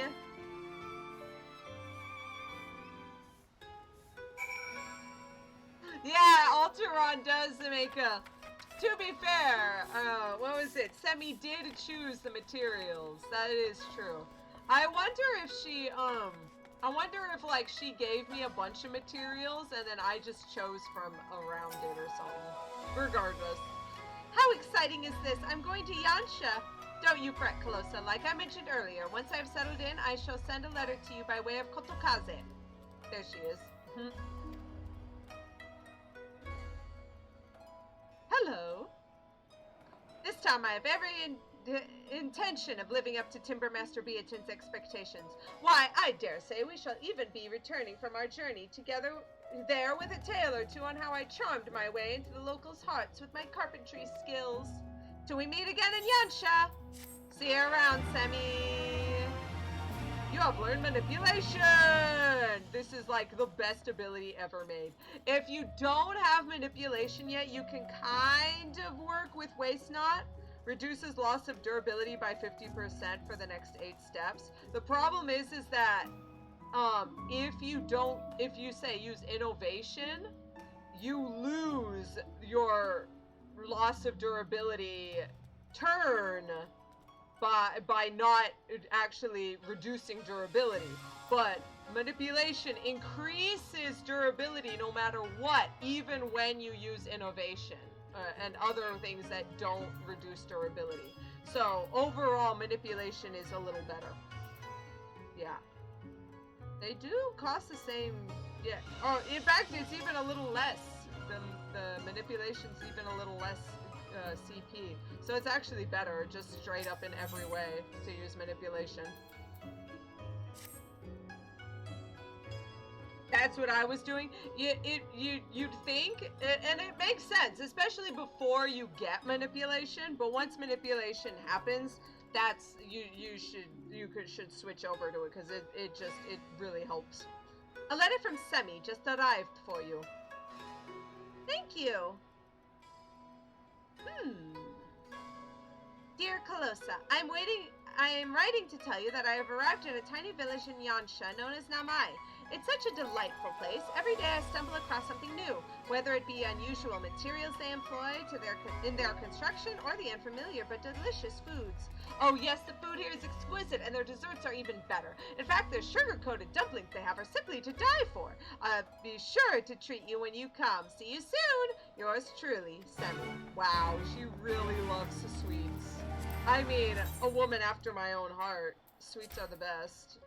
[SPEAKER 1] Yeah, Alteron does make a... To be fair, what was it? Semi did choose the materials. That is true. I wonder if she, like, she gave me a bunch of materials and then I just chose from around it or something. Regardless. How exciting is this? I'm going to Yansha. Don't you fret, Calosa. Like I mentioned earlier, once I've settled in, I shall send a letter to you by way of Kotokaze. There she is. Hello. This time I have every intention of living up to Timbermaster Beatin's expectations. Why, I dare say we shall even be returning from our journey together there with a tale or two on how I charmed my way into the locals' hearts with my carpentry skills. Till we meet again in Yansha. See you around, Semi. You have learned manipulation! This is like the best ability ever made. If you don't have manipulation yet, you can kind of work with Waste Not. Reduces loss of durability by 50% for the next 8 steps. The problem is that if you say use innovation, you lose your loss of durability turn by not actually reducing durability. But manipulation increases durability no matter what, even when you use innovation and other things that don't reduce durability. So overall, manipulation is a little better. Yeah. They do cost the same. Yeah. Oh, in fact, it's even a little less. The manipulation's even a little less CP. So it's actually better, just straight up in every way, to use manipulation. That's what I was doing. You'd think, and it makes sense, especially before you get manipulation. But once manipulation happens, that's you should switch over to it because it really helps. A letter from Semi just arrived for you. Thank you. Dear Calosa, I am writing to tell you that I have arrived in a tiny village in Yansha known as Namai. It's such a delightful place. Every day I stumble across something new, whether it be unusual materials they employ in their construction or the unfamiliar but delicious foods. Oh yes, the food here is exquisite and their desserts are even better. In fact, their sugar-coated dumplings they have are simply to die for. I'll be sure to treat you when you come. See you soon. Yours truly, Semi. Wow, she really loves the sweets. I mean, a woman after my own heart. Sweets are the best.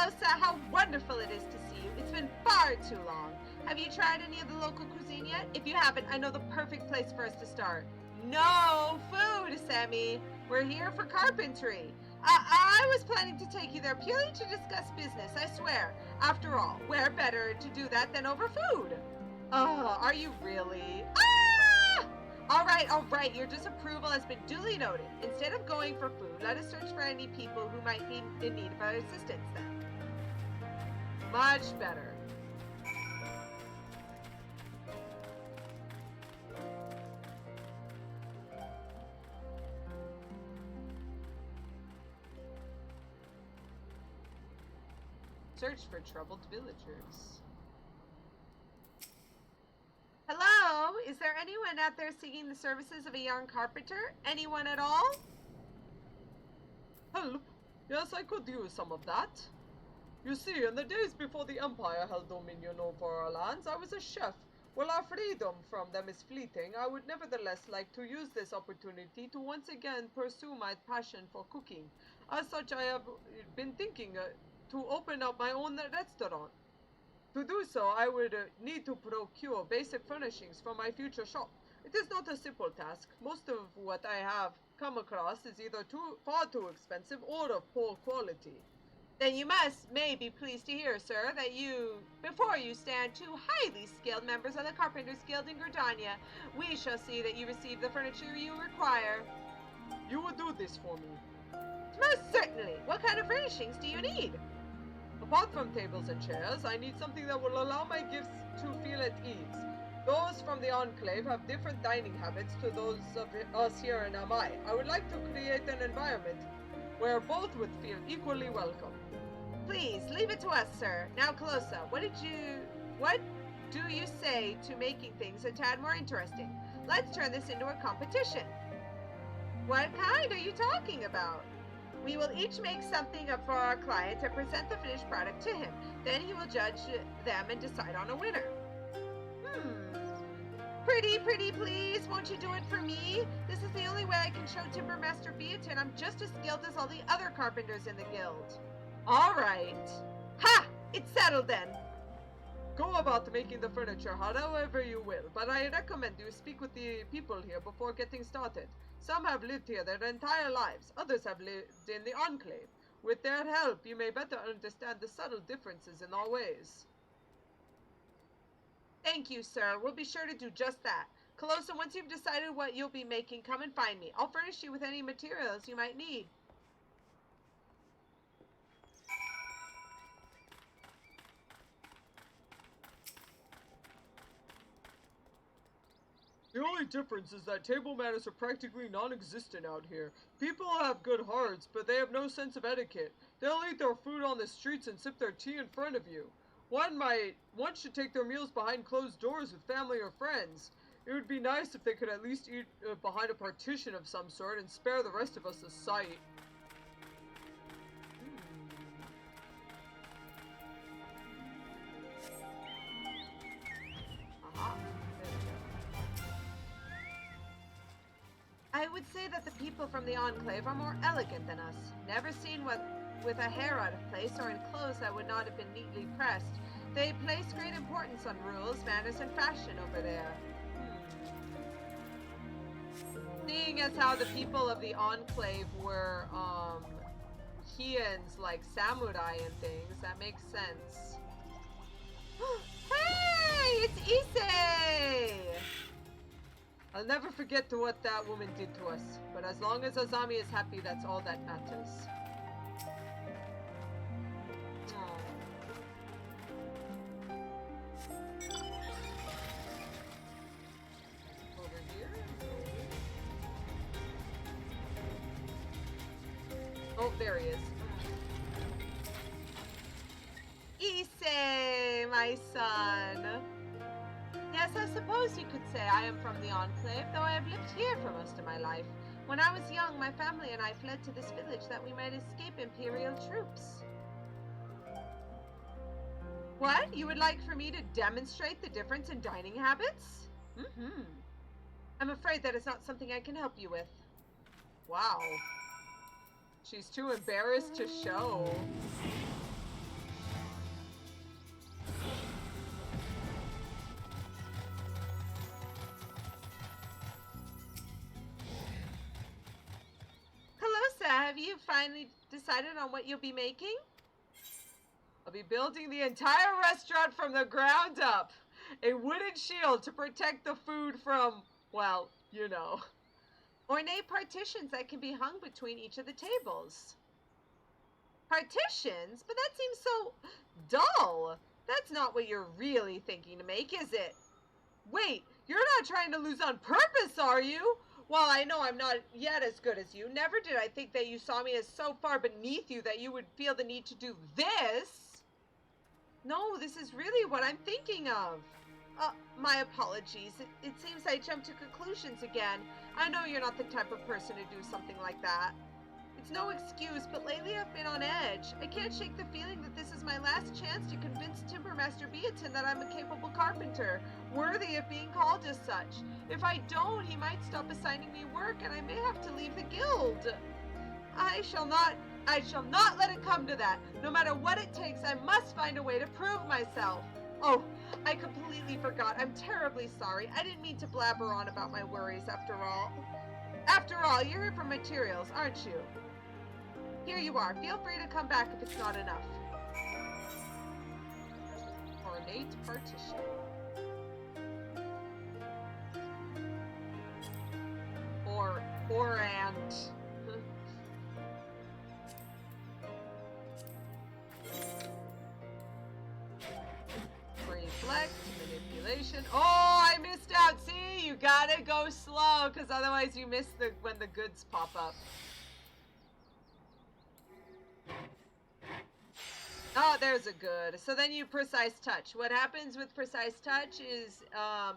[SPEAKER 1] Calosa, how wonderful it is to see you. It's been far too long. Have you tried any of the local cuisine yet? If you haven't, I know the perfect place for us to start. No food, Sammy. We're here for carpentry. I was planning to take you there purely to discuss business, I swear. After all, where better to do that than over food? Are you really? Ah! All right, your disapproval has been duly noted. Instead of going for food, let us search for any people who might be in need of our assistance then. Much better. Search for troubled villagers. Hello? Is there anyone out there seeking the services of a young carpenter? Anyone at all?
[SPEAKER 2] Help? Yes, I could use some of that. You see, in the days before the Empire held dominion over our lands, I was a chef. While our freedom from them is fleeting, I would nevertheless like to use this opportunity to once again pursue my passion for cooking. As such, I have been thinking to open up my own restaurant. To do so, I would need to procure basic furnishings for my future shop. It is not a simple task. Most of what I have come across is either far too expensive or of poor quality.
[SPEAKER 1] Then you may be pleased to hear, sir, that before you stand two highly skilled members of the Carpenters Guild in Gridania. We shall see that you receive the furniture you require.
[SPEAKER 2] You would do this for me?
[SPEAKER 1] Most certainly. What kind of furnishings do you need?
[SPEAKER 2] Apart from tables and chairs, I need something that will allow my gifts to feel at ease. Those from the Enclave have different dining habits to those of us here in Amai. I would like to create an environment where both would feel equally welcome.
[SPEAKER 1] Please, leave it to us, sir. Now, Calosa, what do you say to making things a tad more interesting? Let's turn this into a competition. What kind are you talking about? We will each make something up for our client and present the finished product to him. Then he will judge them and decide on a winner. Pretty please, won't you do it for me? This is the only way I can show Timbermaster Beatin I'm just as skilled as all the other carpenters in the guild. All right. Ha! It's settled then.
[SPEAKER 2] Go about making the furniture however you will, but I recommend you speak with the people here before getting started. Some have lived here their entire lives, others have lived in the Enclave. With their help, you may better understand the subtle differences in our ways.
[SPEAKER 1] Thank you, sir. We'll be sure to do just that. Calosa, once you've decided what you'll be making, come and find me. I'll furnish you with any materials you might need.
[SPEAKER 2] The only difference is that table manners are practically non-existent out here. People have good hearts, but they have no sense of etiquette. They'll eat their food on the streets and sip their tea in front of you. One should take their meals behind closed doors with family or friends. It would be nice if they could at least eat behind a partition of some sort and spare the rest of us a sight.
[SPEAKER 1] Aha. I would say that the people from the Enclave are more elegant than us. Never seen with a hair out of place or in clothes that would not have been neatly pressed. They place great importance on rules, manners, and fashion over there. Seeing as how the people of the Enclave were, Heians, like samurai and things, that makes sense. Hey! It's Issei!
[SPEAKER 2] I'll never forget what that woman did to us, but as long as Azami is happy, that's all that matters. Oh, there he is.
[SPEAKER 1] Issei, my son. Yes, I suppose you could say I am from the Enclave, though I have lived here for most of my life. When I was young, my family and I fled to this village that we might escape Imperial troops. What? You would like for me to demonstrate the difference in dining habits? I'm afraid that is not something I can help you with.
[SPEAKER 2] Wow. She's too embarrassed to show.
[SPEAKER 1] decided on what you'll be making?
[SPEAKER 2] I'll be building the entire restaurant from the ground up. A wooden shield to protect the food from, well, you know.
[SPEAKER 1] Ornate partitions that can be hung between each of the tables. Partitions? But that seems so dull. That's not what you're really thinking to make, is it?
[SPEAKER 2] Wait, you're not trying to lose on purpose, are you?
[SPEAKER 1] Well, I know I'm not yet as good as you. Never did I think that you saw me as so far beneath you that you would feel the need to do this. No, this is really what I'm thinking of. My apologies. It seems I jumped to conclusions again. I know you're not the type of person to do something like that. It's no excuse, but lately I've been on edge. I can't shake the feeling that this is my last chance to convince Timbermaster Beatin that I'm a capable carpenter, worthy of being called as such. If I don't, he might stop assigning me work, and I may have to leave the guild. I shall not let it come to that. No matter what it takes, I must find a way to prove myself. Oh, I completely forgot. I'm terribly sorry. I didn't mean to blabber on about my worries after all. After all, you're here for materials, aren't you? Here you are. Feel free to come back if it's not enough.
[SPEAKER 2] Ornate partition. Orant. Reflect, manipulation. Oh, I missed out. See, you gotta go slow, because otherwise you miss when the goods pop up. Oh, there's a good. So then you precise touch. What happens with precise touch is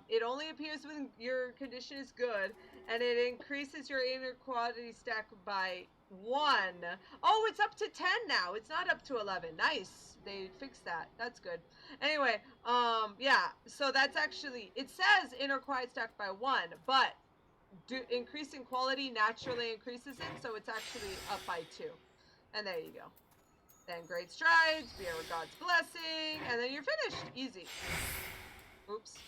[SPEAKER 2] it only appears when your condition is good, and it increases your inner quality stack by 1. Oh, it's up to 10 now. It's not up to 11. Nice. They fixed that. That's good. Anyway, yeah. So that's actually, it says inner quiet stack by 1, but increasing quality naturally increases it, so it's actually up by 2. And there you go. Then great strides, be our God's blessing, and then you're finished. Easy. Oops.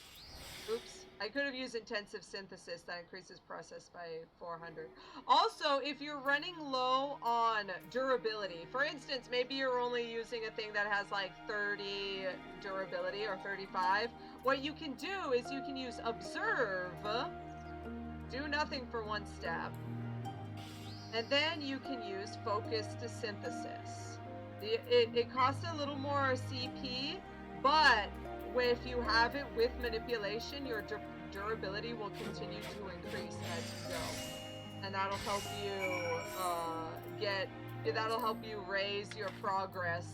[SPEAKER 2] Oops. I could have used intensive synthesis. That increases process by 400. Also, if you're running low on durability, for instance, maybe you're only using a thing that has like 30 durability or 35, what you can do is you can use observe, do nothing for 1 step, and then you can use focus to synthesis. It costs a little more CP, but if you have it with manipulation, your durability will continue to increase as you go, and that'll help you raise your progress,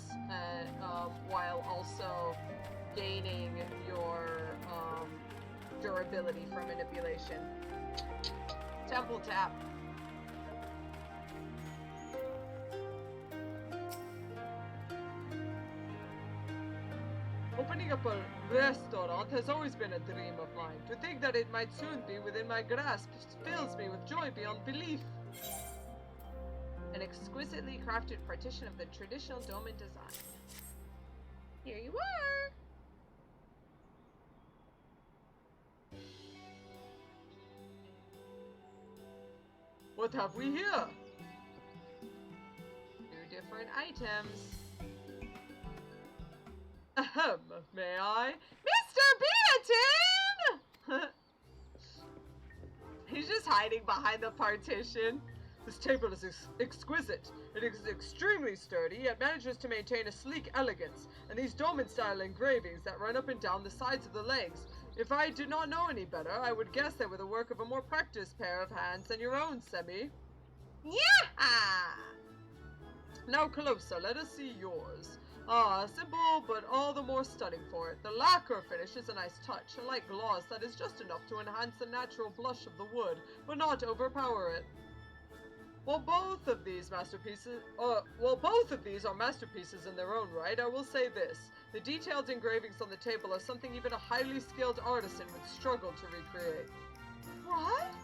[SPEAKER 2] while also gaining your durability from manipulation. Temple tap. Opening up a restaurant has always been a dream of mine. To think that it might soon be within my grasp fills me with joy beyond belief. An exquisitely crafted partition of the traditional Doman design. Here you are! What have we here? 2 different items. Ahem, may I? Mr. Beatin! He's just hiding behind the partition. This table is exquisite. It is extremely sturdy, yet manages to maintain a sleek elegance, and these Doman-style engravings that run up and down the sides of the legs. If I did not know any better, I would guess they were the work of a more practiced pair of hands than your own, Semi. Yeah! Now, Calosa, let us see yours. Ah, simple, but all the more stunning for it. The lacquer finish is a nice touch, a light gloss that is just enough to enhance the natural blush of the wood, but not overpower it. While both of these are masterpieces in their own right, I will say this. The detailed engravings on the table are something even a highly skilled artisan would struggle to recreate. What?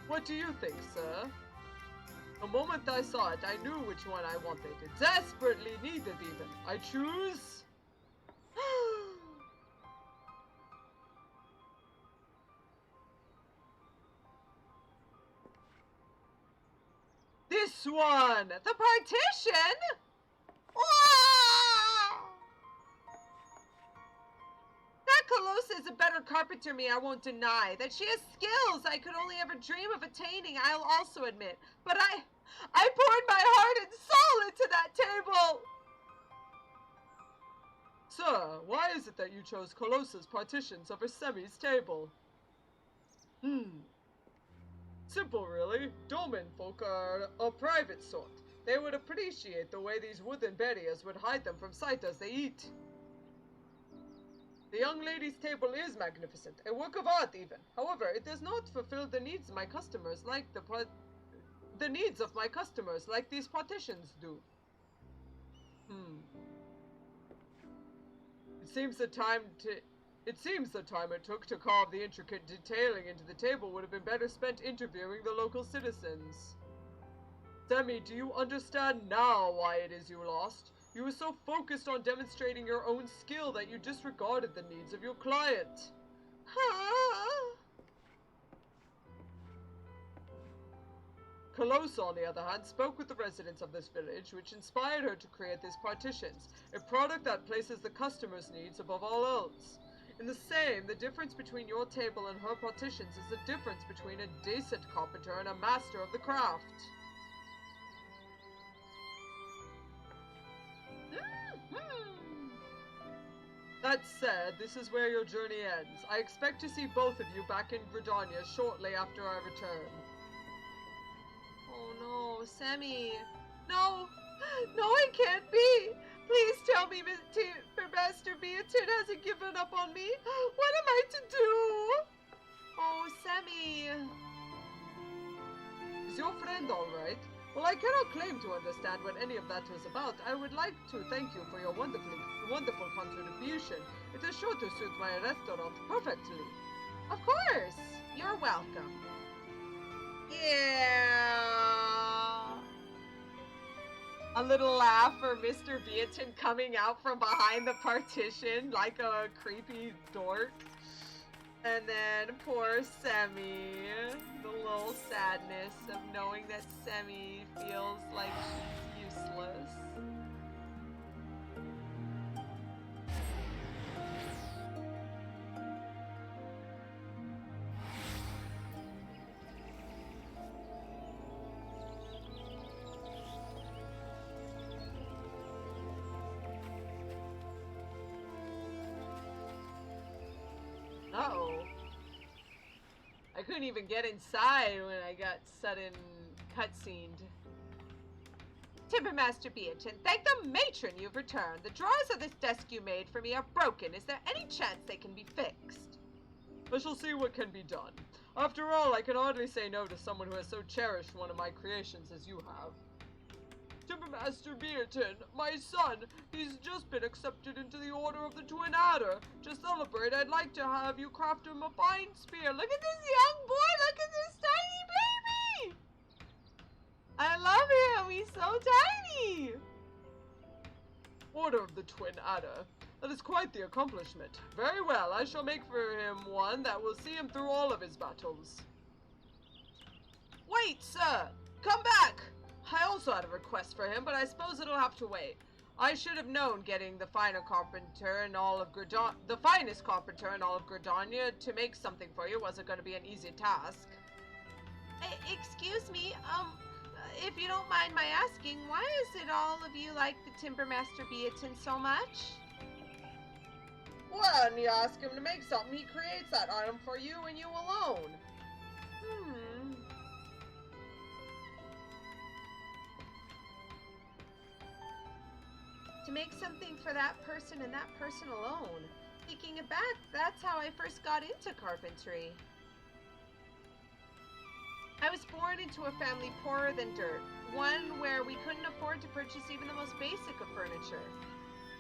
[SPEAKER 2] What do you think, sir? The moment I saw it, I knew which one I wanted. Desperately needed, even. I choose... This one!
[SPEAKER 1] The partition? That Calosa is a better carpenter me, I won't deny. That she has skills I could only ever dream of attaining, I'll also admit. But I poured my heart and soul into that table!
[SPEAKER 2] Sir, why is it that you chose Calosa's partitions over Semi's table? Simple, really. Dolmen folk are a private sort. They would appreciate the way these wooden barriers would hide them from sight as they eat. The young lady's table is magnificent, a work of art even. However, it does not fulfill the needs of my customers like these partitions do. It seems the time it took to carve the intricate detailing into the table would have been better spent interviewing the local citizens. Semi, do you understand now why it is you lost? You were so focused on demonstrating your own skill that you disregarded the needs of your client. Calosa, on the other hand, spoke with the residents of this village, which inspired her to create these partitions, a product that places the customer's needs above all else. In the same, the difference between your table and her partitions is the difference between a decent carpenter and a master of the craft. That said, this is where your journey ends. I expect to see both of you back in Gridania shortly after I return.
[SPEAKER 1] Oh no, Semi. No, it can't be. Please tell me Master Beatin hasn't given up on me. What am I to do? Oh, Semi.
[SPEAKER 2] Is your friend all right? Well, I cannot claim to understand what any of that was about. I would like to thank you for your wonderful contribution. It is sure to suit my restaurant perfectly.
[SPEAKER 1] Of course. You're welcome. Yeah. A little laugh for Mr. Beatin coming out from behind the partition like a creepy dork. And then poor Semi, the little sadness of knowing that Semi feels like she's useless. Uh-oh. I couldn't even get inside when I got sudden cutscened. Timbermaster Beatin, thank the matron you've returned. The drawers of this desk you made for me are broken. Is there any chance they can be fixed?
[SPEAKER 2] I shall see what can be done. After all, I can hardly say no to someone who has so cherished one of my creations as you have. Timbermaster Beatin, my son, he's just been accepted into the Order of the Twin Adder. To celebrate, I'd like to have you craft him a fine spear. Look at this young boy, look at this tiny baby!
[SPEAKER 1] I love him, he's so tiny!
[SPEAKER 2] Order of the Twin Adder. That is quite the accomplishment. Very well, I shall make for him one that will see him through all of his battles.
[SPEAKER 1] Wait, sir! Come back! I also had a request for him, but I suppose it'll have to wait. I should have known getting the finest carpenter in all of Gridania to make something for you wasn't going to be an easy task. Excuse me, if you don't mind my asking, why is it all of you like the Timbermaster Beatin so much?
[SPEAKER 2] When you ask him to make something, he creates that item for you and you alone.
[SPEAKER 1] To make something for that person and that person alone. Thinking it back, that's how I first got into carpentry. I was born into a family poorer than dirt, one where we couldn't afford to purchase even the most basic of furniture.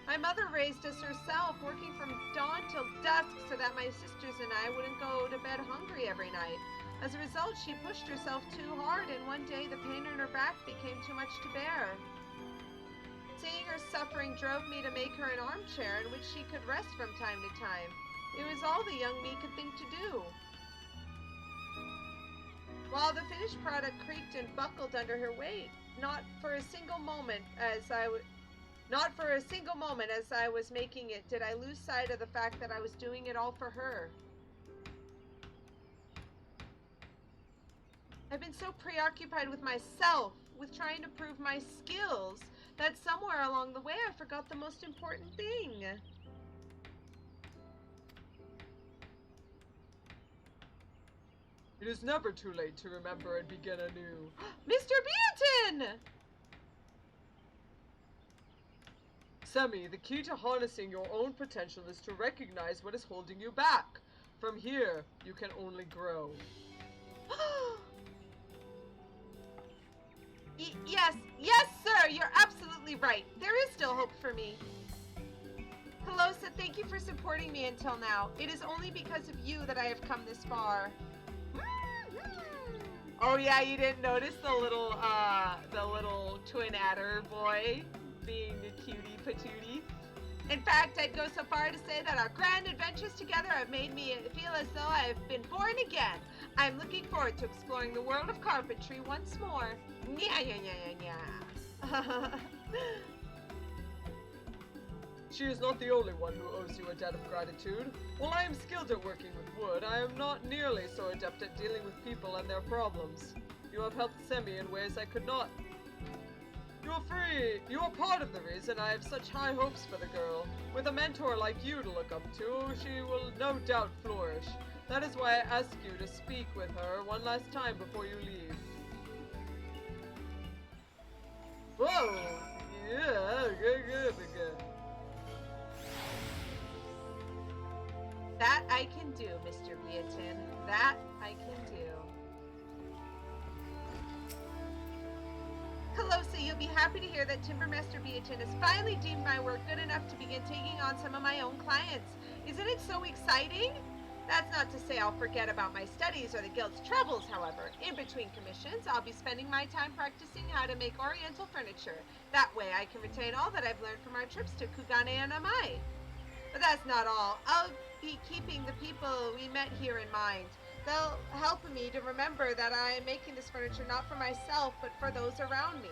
[SPEAKER 1] My mother raised us herself, working from dawn till dusk so that my sisters and I wouldn't go to bed hungry every night. As a result, she pushed herself too hard, and one day the pain in her back became too much to bear. Seeing her suffering drove me to make her an armchair in which she could rest from time to time. It was all the young me could think to do. while the finished product creaked and buckled under her weight. Not for a single moment as I was making it did I lose sight of the fact that I was doing it all for her. I've been so preoccupied with myself, with trying to prove my skills, that somewhere along the way I forgot the most important thing.
[SPEAKER 2] It is never too late to remember and begin anew.
[SPEAKER 1] Mr. Beatin!
[SPEAKER 2] Semi, the key to harnessing your own potential is to recognize what is holding you back. From here, you can only grow.
[SPEAKER 1] Yes, sir, you're absolutely right. There is still hope for me. Calosa, thank you for supporting me until now. It is only because of you that I have come this far. Oh yeah, you didn't notice the little twin adder boy being a cutie patootie? In fact, I'd go so far to say that our grand adventures together have made me feel as though I have been born again. I'm looking forward to exploring the world of carpentry once more. Nya.
[SPEAKER 2] She is not the only one who owes you a debt of gratitude. While I am skilled at working with wood, I am not nearly so adept at dealing with people and their problems. You have helped Semi in ways I could not. You are free. You are part of the reason I have such high hopes for the girl. With a mentor like you to look up to, she will no doubt flourish. That is why I ask you to speak with her one last time before you leave. Whoa! Yeah, good.
[SPEAKER 1] That I can do, Mr. Beatin. That I can do. Calosa, you'll be happy to hear that Timbermaster Beatin has finally deemed my work good enough to begin taking on some of my own clients. Isn't it so exciting? That's not to say I'll forget about my studies or the guild's troubles, however. In between commissions, I'll be spending my time practicing how to make oriental furniture. That way I can retain all that I've learned from our trips to Kugane and Amai. But that's not all. I'll be keeping the people we met here in mind. They'll help me to remember that I am making this furniture not for myself, but for those around me.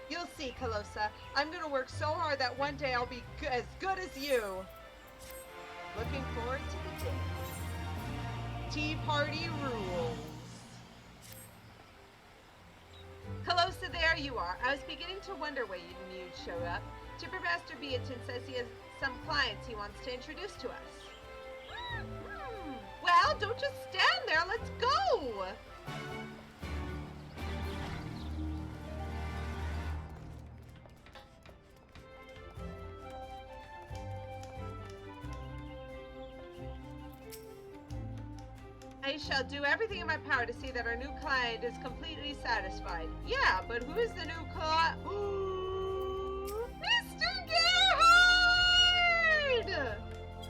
[SPEAKER 1] You'll see, Calosa. I'm going to work so hard that one day I'll be as good as you. Looking forward to the day. Tea party rules. Calosa, there you are. I was beginning to wonder why you'd show up. Timbermaster Beatin says he has some clients he wants to introduce to us. Well, don't just stand there. Let's go. I shall do everything in my power to see that our new client is completely satisfied. Yeah, but who is the new client? Mr. Gerhard!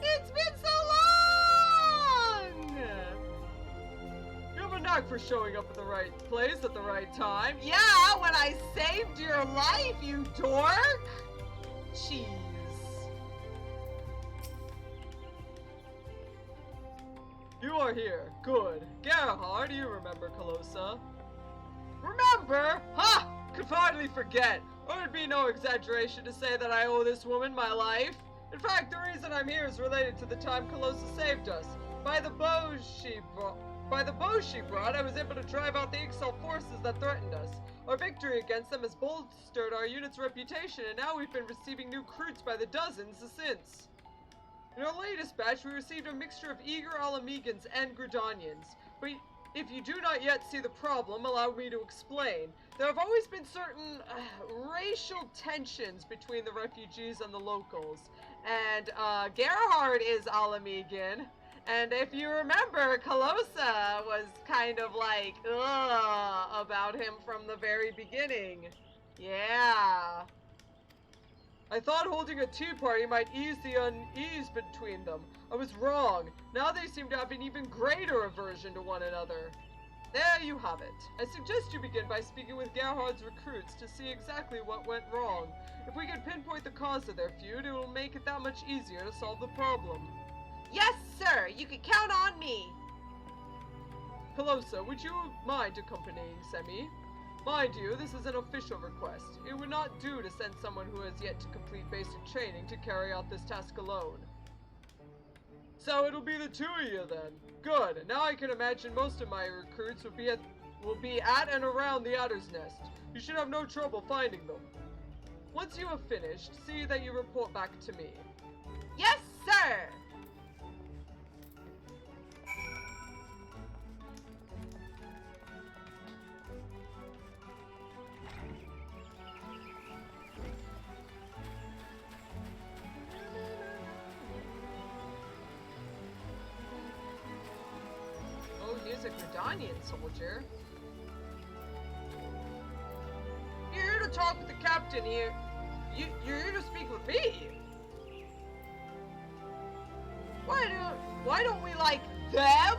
[SPEAKER 1] It's been so long!
[SPEAKER 2] You have a knack for showing up at the right place at the right time.
[SPEAKER 1] Yeah, when I saved your life, you dork! Cheese.
[SPEAKER 2] You are here. Good. Gerhard, you remember Calosa? Remember? Ha! Could hardly forget. It would be no exaggeration to say that I owe this woman my life. In fact, the reason I'm here is related to the time Calosa saved us. By the bow she brought, I was able to drive out the Ixal forces that threatened us. Our victory against them has bolstered our unit's reputation, and now we've been receiving new recruits by the dozens since. In our latest batch, we received a mixture of eager Alamegans and Gridanians. But if you do not yet see the problem, allow me to explain. There have always been certain racial tensions between the refugees and the locals. And Gerhard is Alamegan. And if you remember, Calosa was kind of like, about him from the very beginning. Yeah. I thought holding a tea party might ease the unease between them. I was wrong. Now they seem to have an even greater aversion to one another. There you have it. I suggest you begin by speaking with Gerhard's recruits to see exactly what went wrong. If we can pinpoint the cause of their feud, it will make it that much easier to solve the problem.
[SPEAKER 1] Yes, sir. You can count on me.
[SPEAKER 2] Calosa, would you mind accompanying Semi? Mind you, this is an official request. It would not do to send someone who has yet to complete basic training to carry out this task alone. So it'll be the two of you then. Good. Now I can imagine most of my recruits will be at and around the Adder's Nest. You should have no trouble finding them. Once you have finished, see that you report back to me.
[SPEAKER 1] Yes, sir!
[SPEAKER 2] Oh, here's a Kugane soldier. You're here to talk with the captain here. You're here to speak with me. Why don't we like them?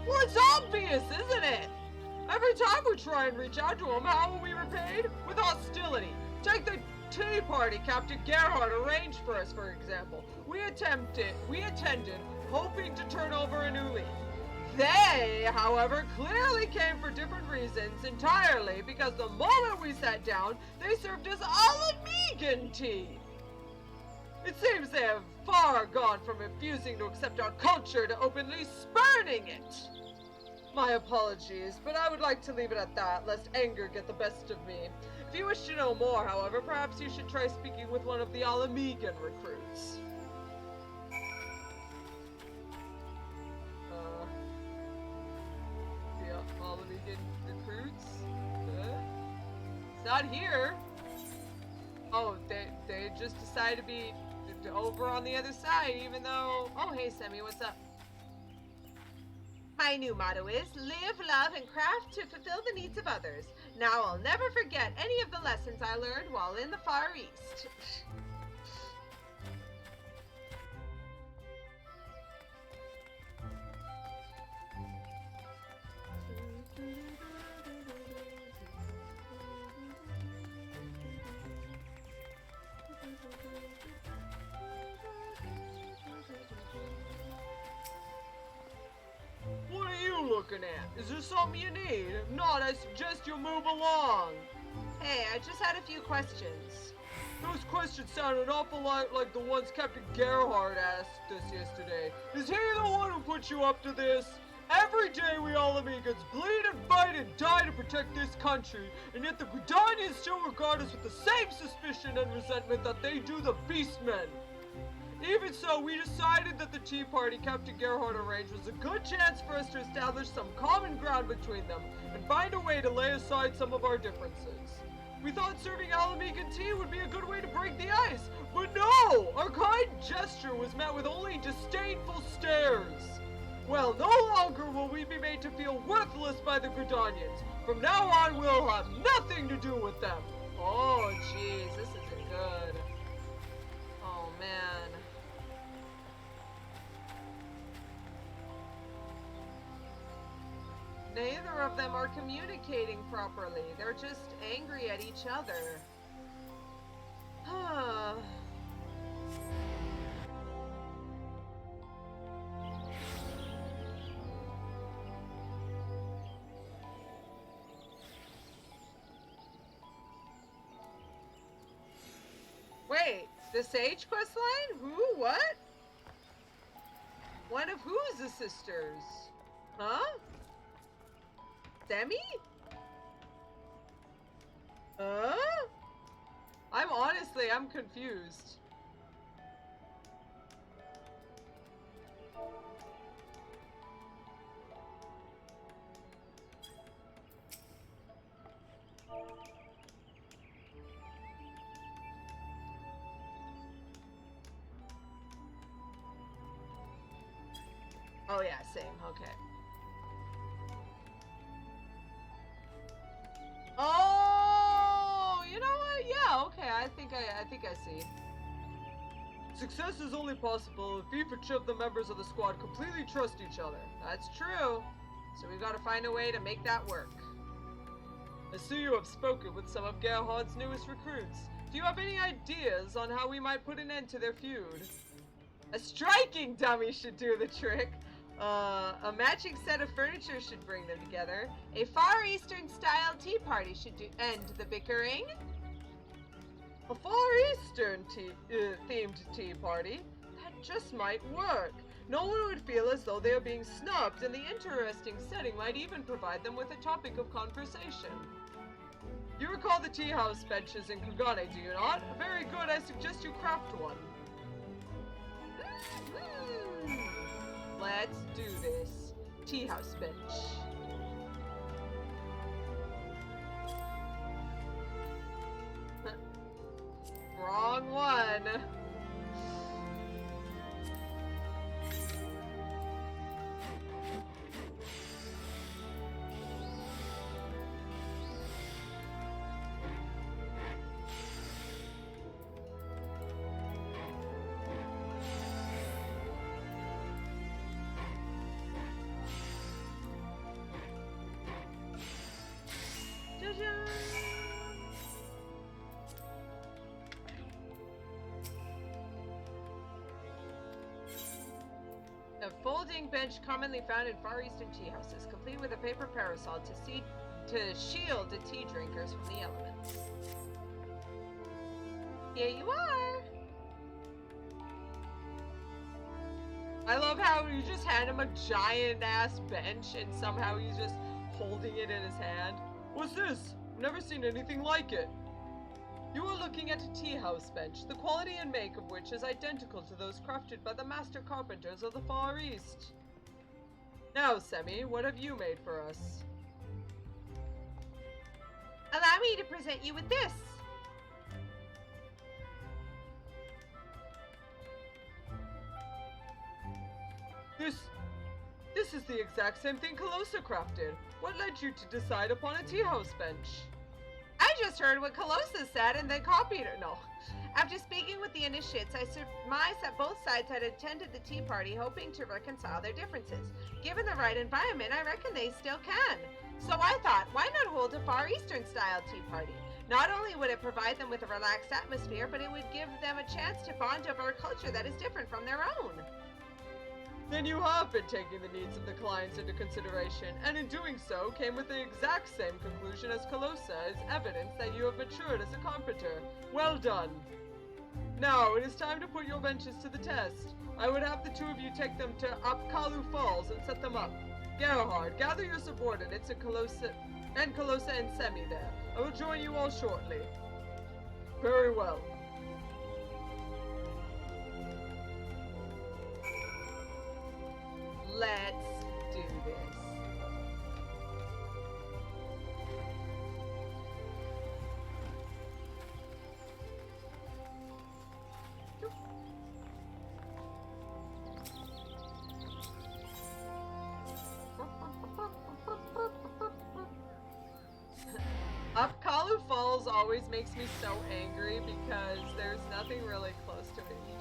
[SPEAKER 2] Well, it's obvious, isn't it? Every time we try and reach out to them, how are we repaid? With hostility. Take the tea party Captain Gerhardt arranged for us, for example. We attended, hoping to turn over a new leaf. They, however, clearly came for different reasons entirely, because the moment we sat down, they served us Alamegan tea. It seems they have far gone from refusing to accept our culture to openly spurning it. My apologies, but I would like to leave it at that, lest anger get the best of me. If you wish to know more, however, perhaps you should try speaking with one of the Alamegan recruits. Alamegan recruits? It's not here. Oh, they just decided to be over on the other side, even though... Oh, hey, Semi, what's up?
[SPEAKER 1] My new motto is, live, love, and craft to fulfill the needs of others. Now I'll never forget any of the lessons I learned while in the Far East.
[SPEAKER 2] What are you looking at? Is there something you need? If not, I suggest you move along.
[SPEAKER 1] Hey, I just had a few questions.
[SPEAKER 2] Those questions sound an awful lot like the ones Captain Gerhardt asked us yesterday. Is he the one who put you up to this? Every day we Alamegans bleed and fight and die to protect this country, and yet the Kugane still regard us with the same suspicion and resentment that they do the Beastmen. Even so, we decided that the tea party Captain Gerhardt arranged was a good chance for us to establish some common ground between them and find a way to lay aside some of our differences. We thought serving Alamegan tea would be a good way to break the ice, but no! Our kind gesture was met with only disdainful stares. Well, no longer will we be made to feel worthless by the Kuganians. From now on, we'll have nothing to do with them.
[SPEAKER 1] Oh, jeez, this isn't good. Oh, man. Neither of them are communicating properly. They're just angry at each other. Wait, the Sage quest line? Who? What? One of who's the sisters? Huh? Demi? I'm confused. Oh yeah, same, okay. Oh, you know what? Yeah, okay. I think I see.
[SPEAKER 2] Success is only possible if each of the members of the squad completely trust each other.
[SPEAKER 1] That's true. So we've got to find a way to make that work.
[SPEAKER 2] I see you have spoken with some of Gerhardt's newest recruits. Do you have any ideas on how we might put an end to their feud?
[SPEAKER 1] A striking dummy should do the trick. A matching set of furniture should bring them together. A Far Eastern style tea party should end the bickering.
[SPEAKER 2] A Far Eastern themed tea party? That just might work. No one would feel as though they are being snubbed, and the interesting setting might even provide them with a topic of conversation. You recall the tea house benches in Kugane, do you not? Very good, I suggest you craft one.
[SPEAKER 1] Let's do this. Tea house bench.
[SPEAKER 2] Wrong one.
[SPEAKER 1] A folding bench commonly found in Far Eastern tea houses, complete with a paper parasol to shield the tea drinkers from the elements. Here you are!
[SPEAKER 2] I love how you just hand him a giant-ass bench and somehow he's just holding it in his hand. What's this? I've never seen anything like it. You are looking at a tea house bench, the quality and make of which is identical to those crafted by the master carpenters of the Far East. Now, Semi, what have you made for us?
[SPEAKER 1] Allow me to present you with this.
[SPEAKER 2] This is the exact same thing Calosa crafted. What led you to decide upon a tea house bench?
[SPEAKER 1] I just heard what Calosa said and then copied her. No. After speaking with the initiates, I surmised that both sides had attended the tea party hoping to reconcile their differences. Given the right environment, I reckon they still can. So I thought, why not hold a Far Eastern style tea party? Not only would it provide them with a relaxed atmosphere, but it would give them a chance to bond over a culture that is different from their own.
[SPEAKER 2] Then you have been taking the needs of the clients into consideration, and in doing so came with the exact same conclusion as Calosa as evidence that you have matured as a carpenter. Well done. Now, it is time to put your benches to the test. I would have the two of you take them to Upkalu Falls and set them up. Gerhard, gather your subordinates and Calosa and Semi there. I will join you all shortly. Very well.
[SPEAKER 1] Let's do this.
[SPEAKER 2] Upkalu Falls always makes me so angry because there's nothing really close to it. You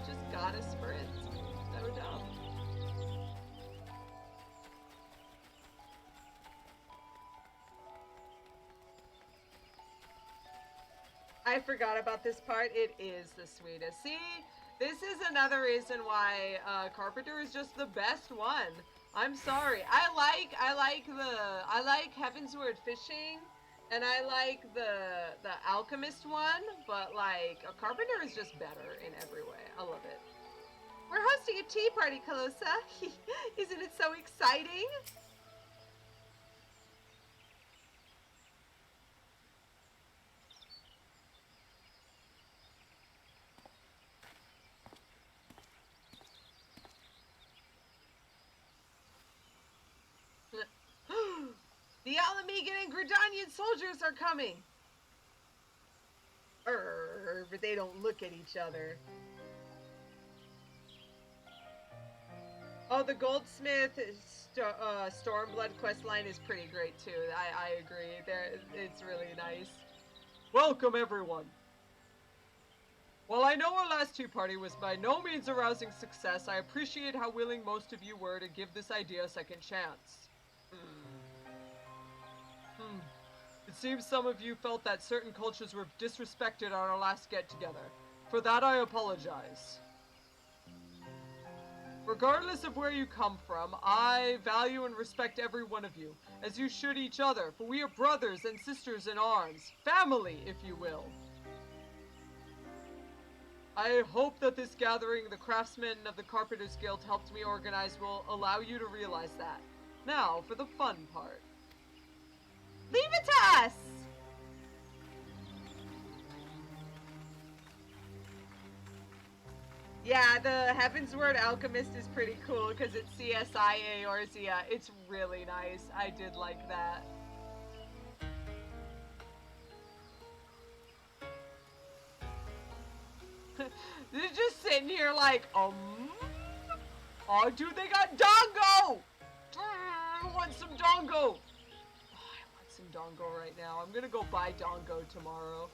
[SPEAKER 2] just gotta sprint. So dumb. I forgot about this part. It is the sweetest. See, this is another reason why Carpenter is just the best one. I'm sorry. I like Heavensward Fishing, and I like the Alchemist one, but like a Carpenter is just better in every way. I love it.
[SPEAKER 1] We're hosting a tea party, Calosa. Isn't it so exciting? The Alamegan and Gridanian soldiers are coming! But they don't look at each other.
[SPEAKER 2] Oh, the Goldsmith Stormblood questline is pretty great too. I agree. It's really nice. Welcome, everyone. While I know our last tea party was by no means a rousing success, I appreciate how willing most of you were to give this idea a second chance. It seems some of you felt that certain cultures were disrespected at our last get-together. For that, I apologize. Regardless of where you come from, I value and respect every one of you, as you should each other, for we are brothers and sisters in arms. Family, if you will. I hope that this gathering the craftsmen of the Carpenters Guild helped me organize will allow you to realize that. Now, for the fun part.
[SPEAKER 1] Leave it to us! Yeah, the Heavensward Alchemist is pretty cool because it's CSI Eorzea. It's really nice. I did like that. They're just sitting here like, oh, dude, they got Dongo! I want some Dongo! Oh, I want some Dongo right now. I'm gonna go buy Dongo tomorrow.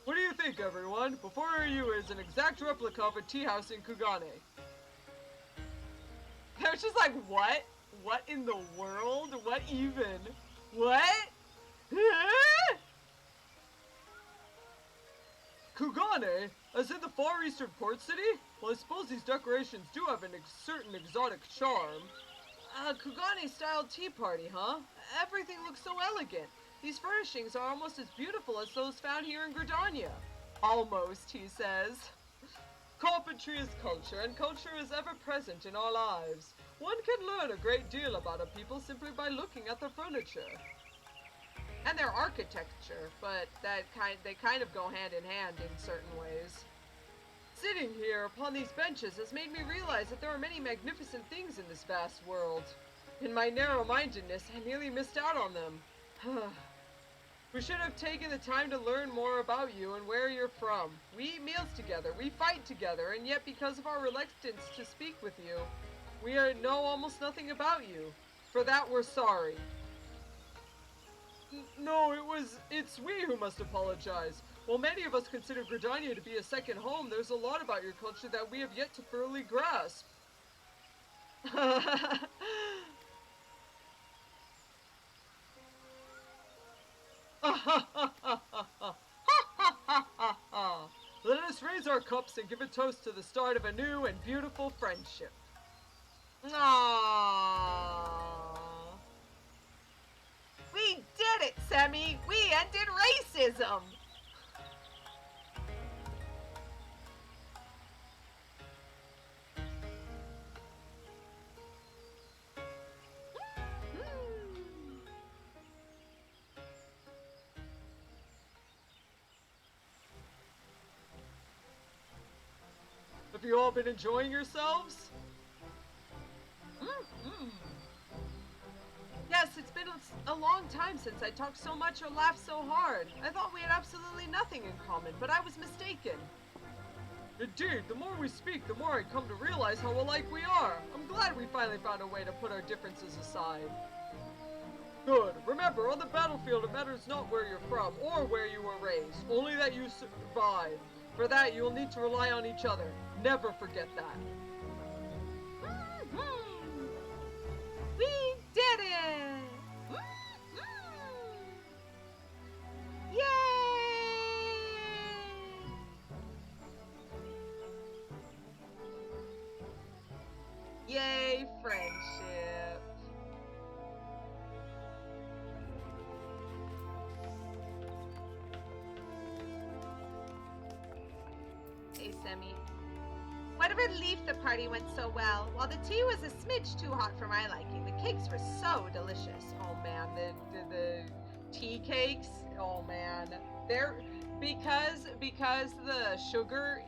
[SPEAKER 2] What do you think, everyone? Before you is an exact replica of a tea house in Kugane.
[SPEAKER 1] I was just like, what? What in the world? What even? What?
[SPEAKER 2] Kugane? As in the far eastern port city? Well, I suppose these decorations do have a certain exotic charm.
[SPEAKER 1] Kugane-style tea party, huh? Everything looks so elegant. These furnishings are almost as beautiful as those found here in Gridania. Almost, he says.
[SPEAKER 2] Carpentry is culture, and culture is ever present in our lives. One can learn a great deal about a people simply by looking at their furniture.
[SPEAKER 1] And their architecture, but they kind of go hand in hand in certain ways.
[SPEAKER 2] Sitting here upon these benches has made me realize that there are many magnificent things in this vast world. In my narrow-mindedness, I nearly missed out on them. We should have taken the time to learn more about you and where you're from. We eat meals together, we fight together, and yet because of our reluctance to speak with you, we know almost nothing about you. For that we're sorry. No, it's we who must apologize. While many of us consider Gridania to be a second home, there's a lot about your culture that we have yet to thoroughly grasp. Let us raise our cups and give a toast to the start of a new and beautiful friendship.
[SPEAKER 1] Aww. We did it, Semi! We ended racism!
[SPEAKER 2] Have you all been enjoying yourselves?
[SPEAKER 1] Yes, it's been a long time since I talked so much or laughed so hard. I thought we had absolutely nothing in common, but I was mistaken.
[SPEAKER 2] Indeed, the more we speak, the more I come to realize how alike we are. I'm glad we finally found a way to put our differences aside. Good. Remember, on the battlefield it matters not where you're from or where you were raised, only that you survive. For that, you will need to rely on each other. Never forget that.
[SPEAKER 1] We did it! Yay! Yay, friendship. Hey, Semi. What a relief the party went so well. While the tea was a smidge too hot for my liking, the cakes were so delicious. Oh man, the tea cakes, oh man. They're, because the sugar,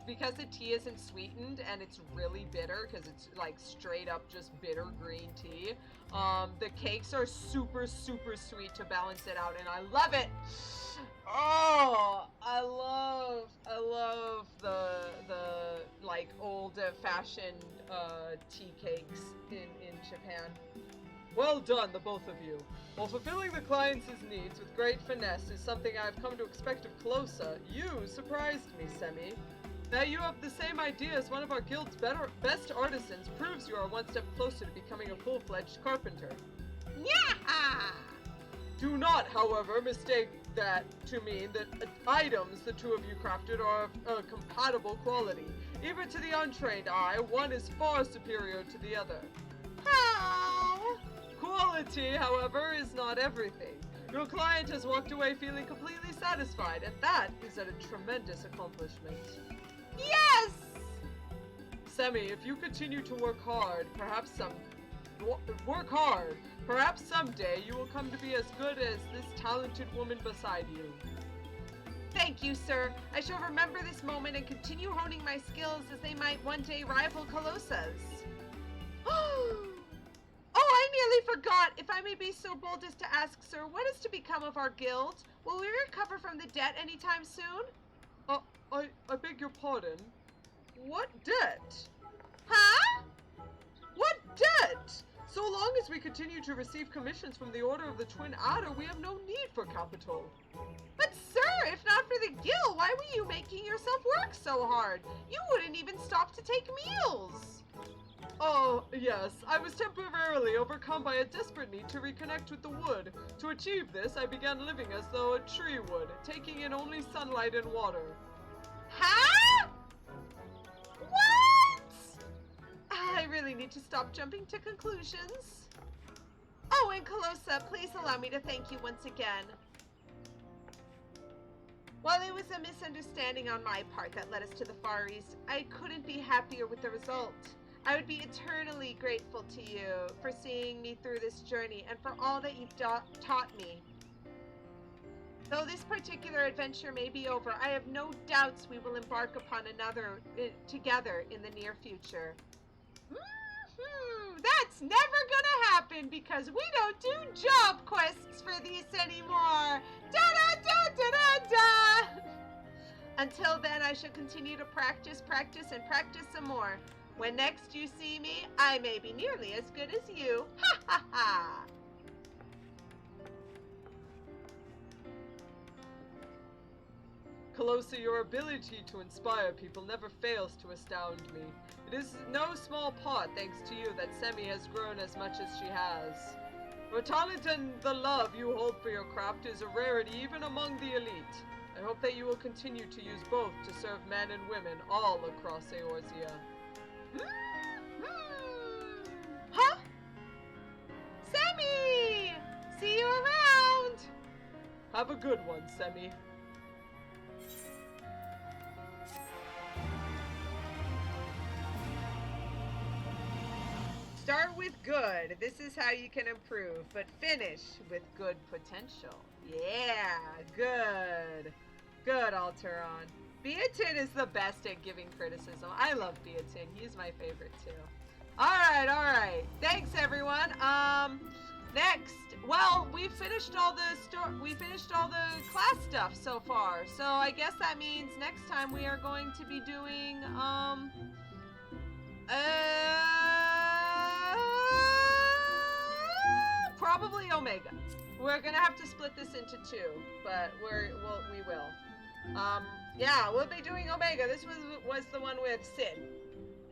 [SPEAKER 1] because the tea isn't sweetened and it's really bitter, because it's like straight up just bitter green tea, the cakes are super, super sweet to balance it out, and I love it. Oh, I love the like old-fashioned tea cakes in Japan.
[SPEAKER 2] Well done, the both of you. While fulfilling the client's needs with great finesse is something I've come to expect of Calosa, you surprised me, Semi. That you have the same idea as one of our guild's best artisans proves you are one step closer to becoming a full-fledged carpenter.
[SPEAKER 1] Yeah!
[SPEAKER 2] Do not, however, mistake that to mean that items the two of you crafted are of compatible quality. Even to the untrained eye, one is far superior to the other.
[SPEAKER 1] How?
[SPEAKER 2] Quality, however, is not everything. Your client has walked away feeling completely satisfied, and that is a tremendous accomplishment.
[SPEAKER 1] Yes!
[SPEAKER 2] Semi, if you continue to work hard, perhaps someday you will come to be as good as this talented woman beside you.
[SPEAKER 1] Thank you, sir. I shall remember this moment and continue honing my skills as they might one day rival Calosa's. Oh, I nearly forgot. If I may be so bold as to ask, sir, what is to become of our guild? Will we recover from the debt anytime soon?
[SPEAKER 2] I beg your pardon. What debt?
[SPEAKER 1] Huh?
[SPEAKER 2] What debt? So long as we continue to receive commissions from the Order of the Twin Adder, we have no need for capital.
[SPEAKER 1] But sir, if not for the guild, why were you making yourself work so hard? You wouldn't even stop to take meals.
[SPEAKER 2] Oh, yes, I was temporarily overcome by a desperate need to reconnect with the wood. To achieve this, I began living as though a tree would, taking in only sunlight and water.
[SPEAKER 1] Huh? What? I really need to stop jumping to conclusions. Oh, and Calosa, please allow me to thank you once again. While it was a misunderstanding on my part that led us to the Far East, I couldn't be happier with the result. I would be eternally grateful to you for seeing me through this journey and for all that you've taught me. Though this particular adventure may be over, I have no doubts we will embark upon another together in the near future. That's never gonna happen because we don't do job quests for these anymore. Da-da-da-da-da-da! Until then, I shall continue to practice and practice some more. When next you see me, I may be nearly as good as you. Ha ha ha!
[SPEAKER 2] Calosa, your ability to inspire people never fails to astound me. It is no small part thanks to you that Semi has grown as much as she has. Your talent and the love you hold for your craft is a rarity even among the elite. I hope that you will continue to use both to serve men and women all across Eorzea.
[SPEAKER 1] Huh? Semi! See you around!
[SPEAKER 2] Have a good one, Semi.
[SPEAKER 1] Start with good. This is how you can improve, but finish with good potential. Yeah, good. Good, Alteron. Beatin is the best at giving criticism. I love Beatin. He's my favorite too. Alright. Thanks everyone. Next. Well, we finished all the class stuff so far. So I guess that means next time we are going to be doing probably Omega. We're gonna have to split this into two, but we will. Yeah, we'll be doing Omega. This was the one with Sid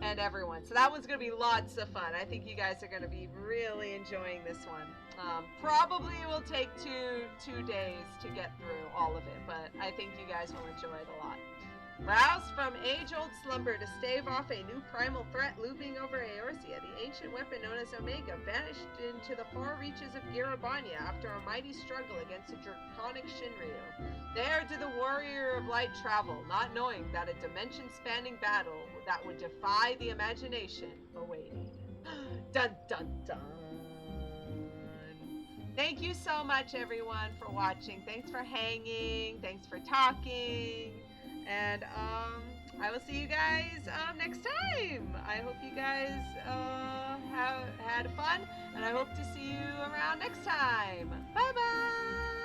[SPEAKER 1] and everyone. So that one's gonna be lots of fun. I think you guys are gonna be really enjoying this one. Probably will take two days to get through all of it, but I think you guys will enjoy it a lot. Roused from age-old slumber to stave off a new primal threat looming over Eorzea, the ancient weapon known as Omega vanished into the far reaches of Girabanya after a mighty struggle against a draconic Shinryu. There did the warrior of light travel, not knowing that a dimension-spanning battle that would defy the imagination awaited. Dun dun dun! Thank you so much, everyone, for watching. Thanks for hanging. Thanks for talking. And I will see you guys next time. I hope you guys have had fun, and I hope to see you around next time. Bye bye.